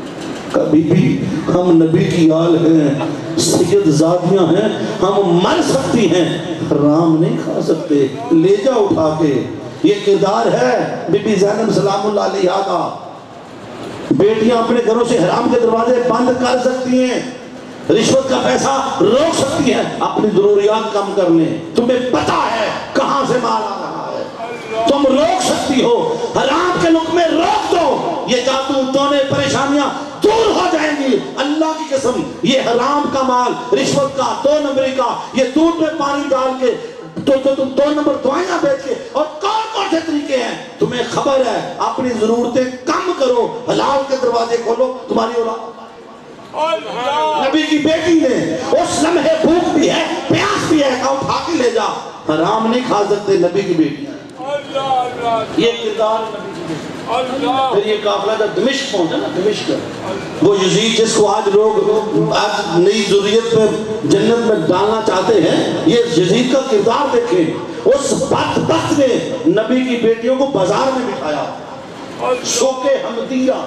کبھی بھی ہم نبی کی آل ہیں، سید زادیاں ہیں، ہم مر سکتی ہیں، حرام نہیں کھا سکتے، لے جا اٹھا کے۔ یہ کردار ہے بی بی زینب سلام اللہ علیہ کا۔ بیٹیاں اپنے گھروں سے حرام کے دروازے بند کر سکتی ہیں، رشوت کا پیسہ روک سکتی ہیں، اپنی ضروریات کم کرنے، تمہیں پتہ ہے کہاں سے مال آ رہا ہے، تم روک سکتی ہو، حرام کے لقمے روک دو، یہ جادو تونے پریشانیاں دور ہو جائیں گی۔ اللہ کی قسم یہ حرام کا مال، رشوت کا، 2 نمبری کا، یہ دودھ میں پانی ڈال کے تو تم 2 نمبر دوائیاں بیچ کے، اور کون سے طریقے ہیں تمہیں خبر ہے، اپنی ضرورتیں کم کرو، حلال کے دروازے کھولو، تمہاری اولاد۔ نبی کی بیٹی نے اس لمحے بھوک بھی ہے، پیاس بھی ہے، کہا اٹھا کے لے جا، حرام نہیں کھا سکتے نبی کی بیٹی۔ یہ کردار نبی کی بیٹی۔ پھر یہ قافلہ جب دمشق پہنچا نا، دمشق وہ یزید جس کو آج لوگ آج نئی ذریت میں جنت میں ڈالنا چاہتے ہیں، یہ یزید کا کردار دیکھیں، اس بدبخت نے نبی کی بیٹیوں کو بازار میں بٹھایا، سوق حمدیہ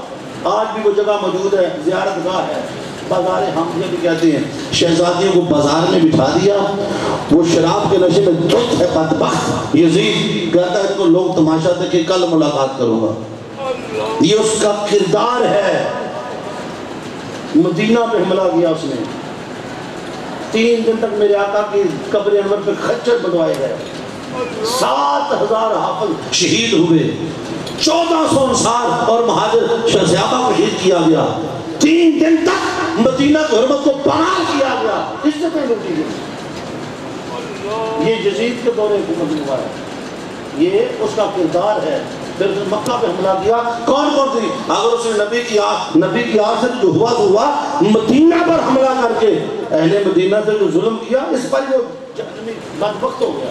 آج بھی وہ جگہ موجود ہے، زیارت گاہ ہے، بازار حمدیہ بھی کہتے ہیں، شہزادیوں کو بازار میں بٹھا دیا، وہ شراب کے نشے میں دھت ہے بدبخت، یزید کہتا ہے ان کو لوگ تماشا دیکھیں، کل ملاقات کروں گا۔ یہ اس کا کردار ہے۔ مدینہ پہ حملہ کیا اس نے، 3 دن تک میرے آقا کی قبر انور پہ خچر بنوائے گئے، 7000 حافظ شہید ہوئے، 1400 انصار اور مہاجر شہزیابہ کو شہید کیا گیا، 3 دن تک مدینہ کی حرمت کو پامال کیا گیا، عزتیں لوٹی گئی۔ یہ یزید کے دور حکومت میں ہوا ہے، یہ اس کا کردار ہے۔ پھر مکہ پہ حملہ کیا، کون کون تھی؟ اگر اس نے نبی کی آگ سے جو ہوا مدینہ پر حملہ کر کے اہل مدینہ سے جو ظلم کیا، اس پر وہ بدبخت ہو گیا،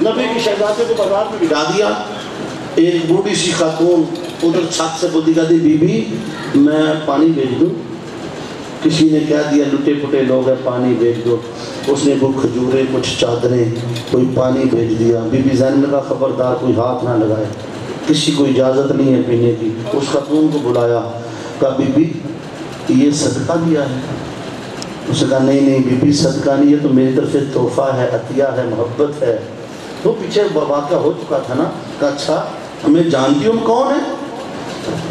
نبی کی شہزادے کو بازار میں بٹھا دیا۔ ایک بوڑھی سی خاتون ادھر چھت سے بولتی کہتی بی بی میں پانی بھیج دوں؟ کسی نے کہہ دیا لٹے پٹے لوگ ہیں پانی بھیج دو، اس نے کوئی کھجوریں کچھ چادریں کوئی پانی بھیج دیا۔ بی بی زینب نے کہا خبردار کوئی ہاتھ نہ لگائے، کسی کو اجازت نہیں ہے پینے کی۔ اس خاتون کو بلایا، کہا بی بی یہ صدقہ دیا ہے؟ اس نے کہا نہیں بی بی صدقہ نہیں، یہ تو میری طرف سے تحفہ ہے، عطیہ ہے، محبت ہے۔ وہ پیچھے واقعہ ہو چکا تھا نا، کہا اچھا ہمیں جانتی ہوں کون ہے؟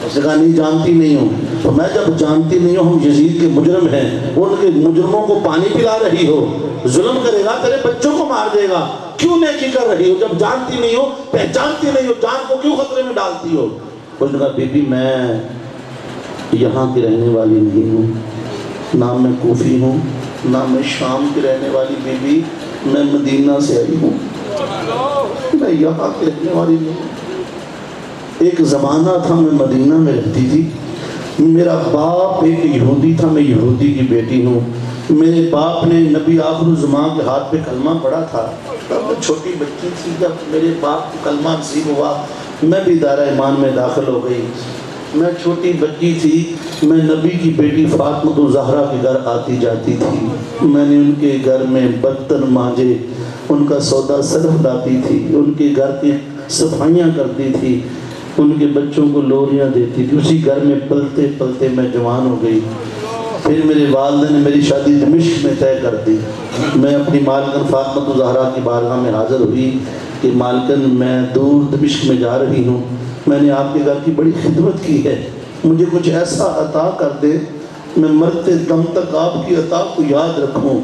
اس نے کہا نہیں جانتی نہیں ہوں۔ تو میں جب جانتی نہیں ہوں ہم یزید کے مجرم ہیں، ان کے مجرموں کو پانی پلا رہی ہو، ظلم کرے گا، تیرے بچوں کو مار دے گا، کیوں نیکی کر رہی ہو؟ جب جانتی نہیں ہو، پہچانتی نہیں ہو، جان کو کیوں خطرے میں ڈالتی ہو؟ اس نے کہا بی بی میں یہاں کی رہنے والی نہیں ہوں، نہ میں کوفی ہوں، نہ میں شام کی رہنے والی، بی بی میں مدینہ سے آئی ہوں، میں یہاں کی رہنے والی نہیں ہوں۔ ایک زمانہ تھا میں مدینہ میں رہتی تھی، میرا باپ ایک یہودی تھا، میں یہودی کی بیٹی ہوں۔ میرے باپ نے نبی آخر الزمان کے ہاتھ پہ کلمہ پڑھا تھا، میں چھوٹی بچی تھی جب میرے باپ کو کلمہ نصیب ہوا، میں بھی دارہ ایمان میں داخل ہو گئی۔ میں چھوٹی بچی تھی، میں نبی کی بیٹی فاطمہ الزہرا کے گھر آتی جاتی تھی، میں نے ان کے گھر میں برتن مانجے، ان کا سودا صرف لاتی تھی، ان کے گھر کی صفائیاں کرتی تھی، ان کے بچوں کو لوریاں دیتی تھی۔ اسی گھر میں پلتے پلتے میں جوان ہو گئی۔ پھر میرے والدہ نے میری شادی دمشق میں طے کر دی۔ میں اپنی مالکن فاطمہ الزہرا کی بارگاہ میں حاضر ہوئی کہ مالکن میں دور دمشق میں جا رہی ہوں، میں نے آپ کے گھر کی بڑی خدمت کی ہے، مجھے کچھ ایسا عطا کر دے میں مرتے دم تک آپ کی عطا کو یاد رکھوں۔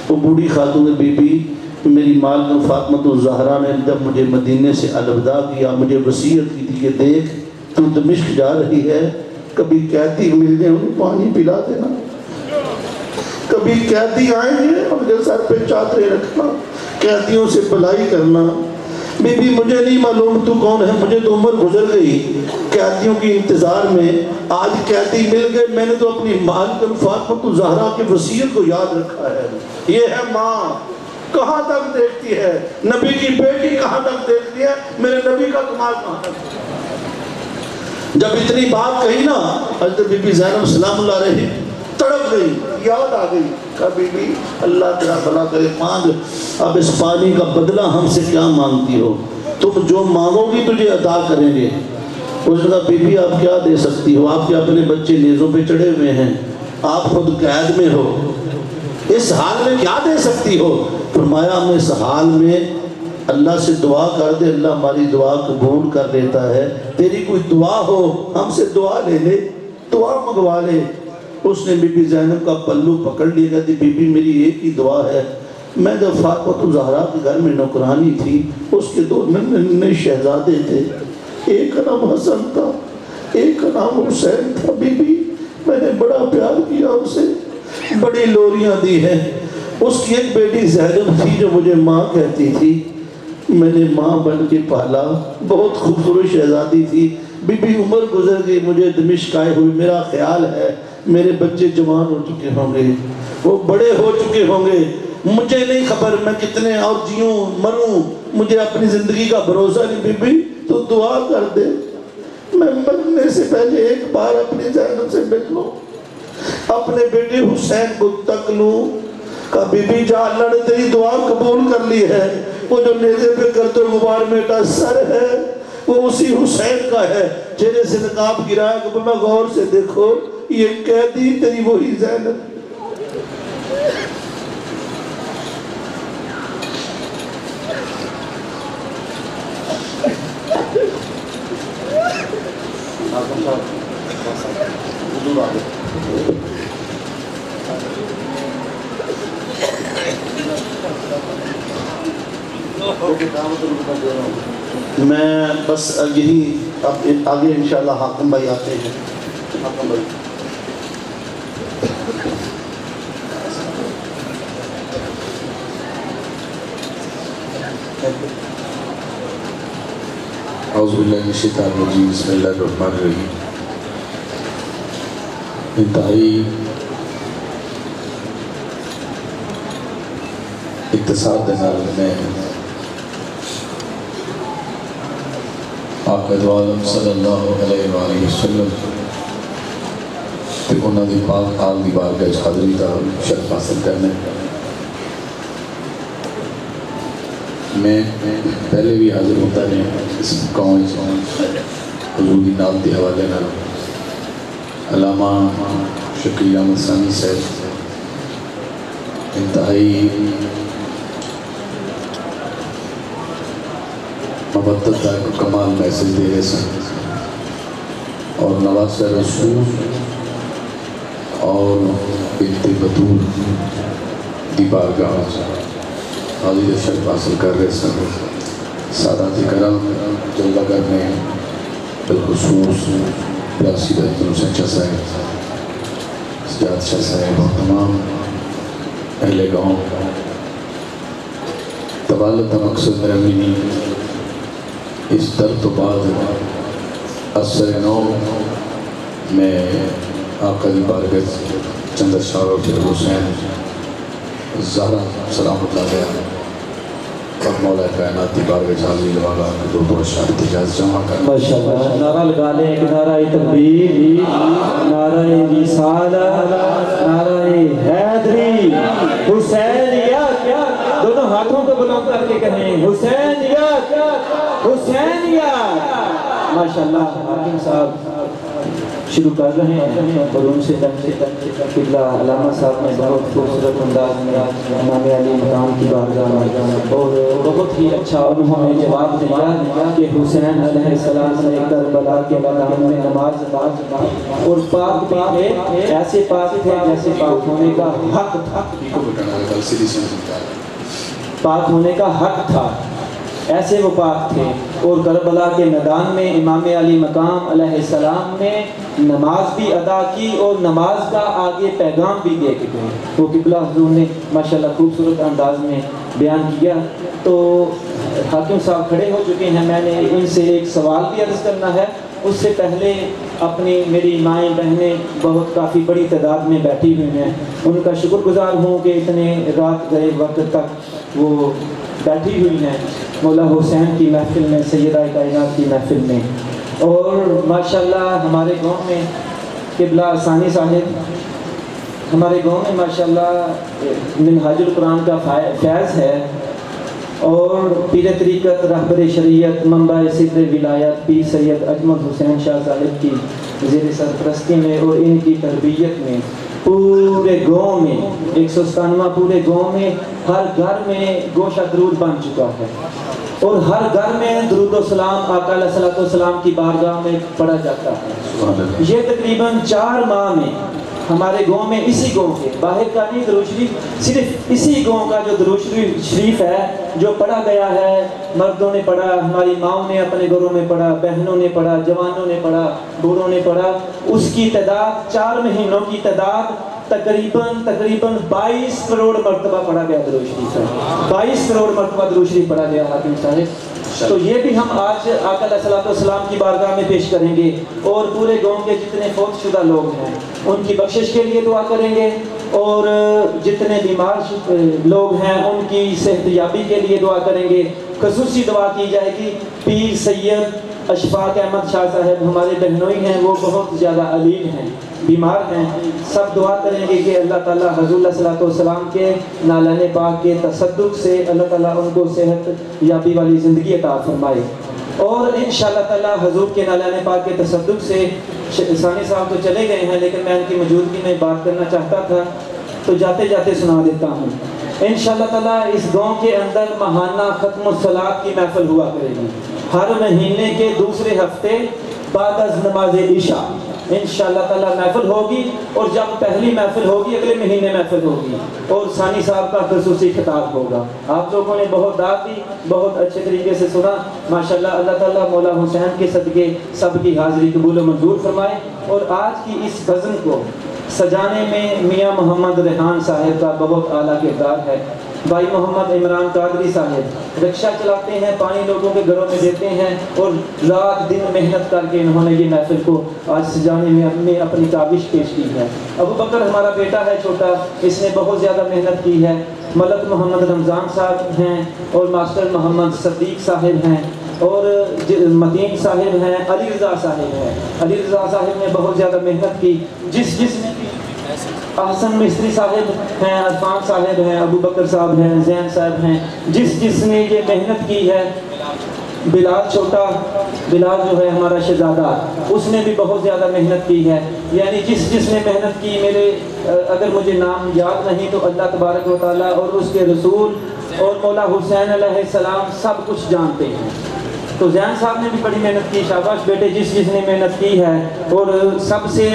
وہ بوڑھی خاتون بی بی میری مالکن فاطمہ الزہرا نے جب مجھے مدینے سے الوداع کیا، مجھے وصیت کی تھی کہ دیکھ تو دمشق جا رہی ہے، کبھی قیدی مل گئے انہیں پانی پلا دینا، کبھی قیدی آئیں گے ان کے سر پہ چادریں رکھنا، قیدیوں سے بھلائی کرنا۔ بی بی مجھے نہیں معلوم تو کون ہے، مجھے تو عمر گزر گئی قیدیوں کی انتظار میں، آج قیدی مل گئے، میں نے تو اپنی مالکن فاطمہ الزہرا کی وصیت کو یاد رکھا ہے۔ یہ ہے ماں، کہاں تک دیکھتی ہے، نبی کی بیٹی کہاں تک دیکھتی ہے، میرے نبی کا کمال کہاں تک۔ جب اتنی بات کہی نا، حضرت بی بی زینب سلام اللہ علیہ تڑپ گئی، یاد آ گئی، کہا بی بی اللہ تیرا بھلا کرے، مانگ، اب اس پانی کا بدلہ ہم سے کیا مانگتی ہو، تم جو مانگو گی تجھے عطا کریں گے۔ اس نے کہا بی بی آپ کیا دے سکتی ہو، آپ کے اپنے بچے نیزوں پہ چڑھے ہوئے ہیں، آپ خود قید میں ہو، اس حال میں کیا دے سکتی ہو؟ فرمایا ہم اس حال میں اللہ سے دعا کر دے، اللہ ہماری دعا قبول کر لیتا ہے، تیری کوئی دعا ہو ہم سے دعا لے لے، دعا منگوا لے۔ اس نے بی بی زینب کا پلو پکڑ لیا، کہتی بی بی میری ایک ہی دعا ہے، میں جب فاطمہ الزہرا کے گھر میں نوکرانی تھی، اس کے دو ننے شہزادے تھے، ایک کا نام حسن تھا، ایک کا نام حسین تھا، بی بی میں نے بڑا پیار کیا اسے، بڑی لوریاں دی ہیں۔ اس کی ایک بیٹی زینب تھی جو مجھے ماں کہتی تھی، میں نے ماں بن کے پالا، بہت خوبصورت شہزادی تھی۔ بی بی عمر گزر گئی، مجھے دمشق آئے ہوئے، میرا خیال ہے میرے بچے جوان ہو چکے ہوں گے، وہ بڑے ہو چکے ہوں گے، مجھے نہیں خبر میں کتنے اور جیوں مروں، مجھے اپنی زندگی کا بھروسہ نہیں۔ بی بی تو دعا کر دے میں مرنے سے پہلے ایک بار اپنی زینب سے مل لوں، اپنے بیٹے حسین کو تک لوں۔ کہا بی بی جا اللہ نے تیری دعا قبول کر لی ہے، وہ جو نیزے پہ کرتے غبار میٹا سر ہے وہ اسی حسین کا ہے، چہرے سے نقاب گرایا کہ میں غور سے دیکھو یہ قیدی تیری وہی زینب۔ میں بس یہی اب آگے انشاءاللہ حاکم بھائی آتے ہیں۔ حاکم بھائی باللہ من الشیطان الرجیم بسم اللہ الرحمن الرحیم انتہائی اقتصاد دنال میں آقا دو عالم صلی اللہ علیہ وآلہ وسلم تے انہاں دی پاک آل دی بارگاہ حاضری دا شرف حاصل کرنے میں پہلے بھی حاضر ہوتا ہے اس قوم حضور دی نام دی حوالے نہ علامہ شکیل احمد ثانی صاحب انتہائی مبتت کا کمال میسج دے رہے سن اور نواز رسول اور بنت بطول دی بارگاہ حاضر شرف حاصل کر رہے سن سادات کرام جلوہ گر میں بالخصوص پیاسی بہتر حسین شاہ صاحب سجاد شاہ صاحب اور تمام اہل گاؤں تبالت مقصد مرمینی اس در تو بعد اثر نو میں آقا دی بارگاہ چند اشعار اور پھر حسین زہرا سلام اللہ علیہ اور مولا کائنات دی بارگاہ حاضری لوالا دو اشعار تجاز جمع کرنا ماشاءاللہ نعرہ لگا لیں ایک نعرہ تکبیر نعرہ رسالت نعرہ حیدری حسینیت دونوں ہاتھوں کو بلند کر کے کہیں حسینیت حسینیت ماشاءاللہ حاکم صاحب شروع کر رہے ہیں اور ان سے قبلہ علامہ صاحب نے بہت خوبصورت انداز میں امام علی مقام کی بارگاہ اور بہت ہی اچھا انہوں نے جواب دیا کہ حسین علیہ السلام نے کربلا کے مقام میں نماز اور پاک تھے ایسے پاک تھے جیسے پاک ہونے کا حق تھا پاک ہونے کا حق تھا ایسے وہ پاک تھے اور کربلا کے میدان میں امام علی مقام علیہ السلام نے نماز بھی ادا کی اور نماز کا آگے پیغام بھی دے کے گئے وہ قبلہ حضور نے ماشاءاللہ خوبصورت انداز میں بیان کیا تو حاکم صاحب کھڑے ہو چکے ہیں میں نے ان سے ایک سوال بھی عرض کرنا ہے اس سے پہلے اپنی میری مائیں بہنیں بہت کافی بڑی تعداد میں بیٹھی ہوئی ہیں ان کا شکر گزار ہوں کہ اتنے رات گئے وقت تک وہ بیٹھی ہوئی ہیں مولا حسین کی محفل میں سیدہ کائنات کی محفل میں اور ماشاءاللہ ہمارے گاؤں میں قبلہ ثانی صاحب ہمارے گاؤں میں ماشاءاللہ منہاج القرآن کا فیض ہے اور پیر طریقت رہبر شریعت منبع صدر ولایت پیر سید اجمل حسین شاہ صاحب کی زیر سرپرستی میں اور ان کی تربیت میں پورے گاؤں میں 197 پورے گاؤں میں ہر گھر میں گوشہ درود بن چکا ہے اور ہر گھر میں درود و سلام آقا علیہ السلام کی بارگاہ میں پڑھا جاتا ہے یہ تقریباً 4 ماہ میں ہمارے گاؤں میں اسی گاؤں کے باہر کا نہیں درود شریف صرف اسی گاؤں کا جو درود شریف ہے جو پڑھا گیا ہے مردوں نے پڑھا ہماری ماؤں نے اپنے گھروں میں پڑھا بہنوں نے پڑھا جوانوں نے پڑھا بوڑھوں نے پڑھا اس کی تعداد 4 مہینوں کی تعداد تقریباً 22 کروڑ مرتبہ پڑھا گیا درود شریف ہے 22 کروڑ مرتبہ درود شریف پڑھا گیا حاکم صاحب تو یہ بھی ہم آج آقا علیہ السلام کی بارگاہ میں پیش کریں گے اور پورے گاؤں کے جتنے فوت شدہ لوگ ہیں ان کی بخشش کے لیے دعا کریں گے اور جتنے بیمار لوگ ہیں ان کی صحت یابی کے لیے دعا کریں گے خصوصی دعا کی جائے گی پیر سید اشفاق احمد شاہ صاحب ہمارے بہنوئی ہیں وہ بہت زیادہ علیل ہیں بیمار ہیں سب دعا کریں گے کہ اللہ تعالیٰ حضور صلی اللہ علیہ وسلم کے نالین پاک کے تصدق سے اللہ تعالیٰ ان کو صحت یابی والی زندگی عطا فرمائے اور انشاءاللہ تعالیٰ حضور کے نالین پاک کے تصدق سے ثانی صاحب تو چلے گئے ہیں لیکن میں ان کی موجودگی میں بات کرنا چاہتا تھا تو جاتے جاتے سنا دیتا ہوں انشاءاللہ تعالیٰ اس گاؤں کے اندر ماہانہ ختم الصلاۃ کی محفل ہوا کرے گی ہر مہینے کے دوسرے ہفتے بعد از نماز عشاء انشاءاللہ تعالیٰ محفل ہوگی اور جب پہلی محفل ہوگی اگلے مہینے محفل ہوگی اور ثانی صاحب کا خصوصی خطاب ہوگا آپ لوگوں نے بہت داد دی بہت اچھے طریقے سے سنا ماشاءاللہ اللہ تعالیٰ مولا حسین کے صدقے سب کی حاضری قبول و منظور فرمائے اور آج کی اس بزم کو سجانے میں میاں محمد ریحان صاحب کا بہت اعلیٰ کردار ہے بھائی محمد عمران قادری صاحب رکشہ چلاتے ہیں، پانی لوگوں کے گھروں میں دیتے ہیں اور رات دن محنت کر کے انہوں نے یہ محفل کو آج سجانے میں اپنی کاوش پیش کی ہے۔ ابو بکر ہمارا بیٹا ہے چھوٹا، اس نے بہت زیادہ محنت کی ہے۔ ملک محمد رمضان صاحب ہیں اور ماسٹر محمد صدیق صاحب ہیں اور مدین صاحب ہیں، علی رضا صاحب ہیں۔ علی رضا صاحب نے بہت زیادہ محنت کی، جس نے احسن مستری صاحب ہیں، عرفان صاحب ہیں، ابو بکر صاحب ہیں، زین صاحب ہیں، جس نے یہ محنت کی ہے۔ بلال چھوٹا، بلال جو ہے ہمارا شہزادہ، اس نے بھی بہت زیادہ محنت کی ہے۔ یعنی جس نے محنت کی، میرے اگر مجھے نام یاد نہیں تو اللہ تبارک و تعالیٰ اور اس کے رسول اور مولا حسین علیہ السلام سب کچھ جانتے ہیں۔ تو زین صاحب نے بھی بڑی محنت کی، شاباش بیٹے جس نے محنت کی ہے۔ اور سب سے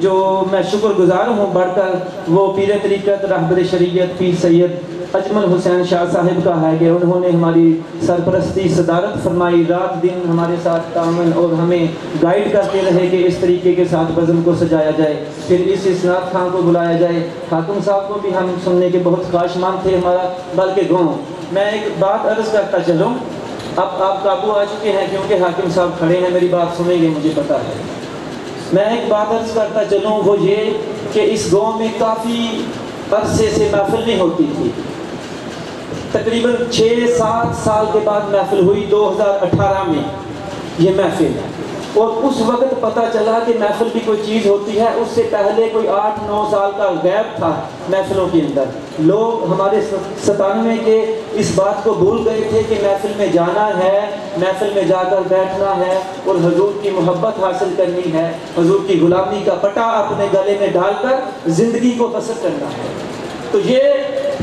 جو میں شکر گزار ہوں بڑھ کر، وہ پیر طریقت رہبر شریعت پیر سید اجمل حسین شاہ صاحب کا ہے کہ انہوں نے ہماری سرپرستی صدارت فرمائی، رات دن ہمارے ساتھ تعاون اور ہمیں گائیڈ کرتے رہے کہ اس طریقے کے ساتھ بزم کو سجایا جائے، پھر اس اسناد خان کو بلایا جائے۔ خاتون صاحب کو بھی ہم سننے کے بہت خواہشمند تھے ہمارا، بلکہ گاؤں میں ایک بات عرض کرتا چلوں، اب آپ قابو آ چکے ہیں کیونکہ حاکم صاحب کھڑے ہیں، میری بات سنیں گے مجھے پتا ہے۔ میں ایک بات عرض کرتا چلوں، وہ یہ کہ اس گاؤں میں کافی عرصے سے محفل نہیں ہوتی تھی۔ تقریباً 6-7 سال کے بعد محفل ہوئی، 2018 میں یہ محفل ہے۔ اور اس وقت پتہ چلا کہ محفل بھی کوئی چیز ہوتی ہے۔ اس سے پہلے کوئی 8-9 سال کا غیب تھا محفلوں کے اندر۔ لوگ ہمارے 97 کے اس بات کو بھول گئے تھے کہ محفل میں جانا ہے، محفل میں جا کر بیٹھنا ہے اور حضور کی محبت حاصل کرنی ہے، حضور کی غلامی کا پٹا اپنے گلے میں ڈال کر زندگی کو بسر کرنا ہے۔ تو یہ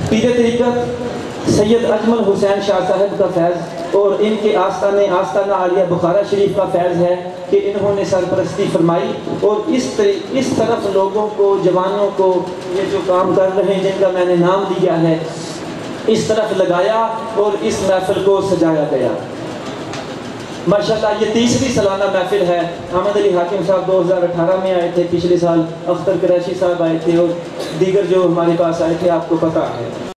پیر طریقت سید اجمل حسین شاہ صاحب کا فیض اور ان کے آستانہ عالیہ بخارا شریف کا فیض ہے کہ انہوں نے سرپرستی فرمائی اور اس طرف لوگوں کو، جوانوں کو، یہ جو کام کر رہے ہیں جن کا میں نے نام لیا ہے، اس طرف لگایا اور اس محفل کو سجایا گیا۔ ماشاءاللہ یہ 30ویں سالانہ محفل ہے۔ احمد علی حاکم صاحب 2018 میں آئے تھے، پچھلے سال اختر قریشی صاحب آئے تھے اور دیگر جو ہمارے پاس آئے تھے، آپ کو پتہ ہے۔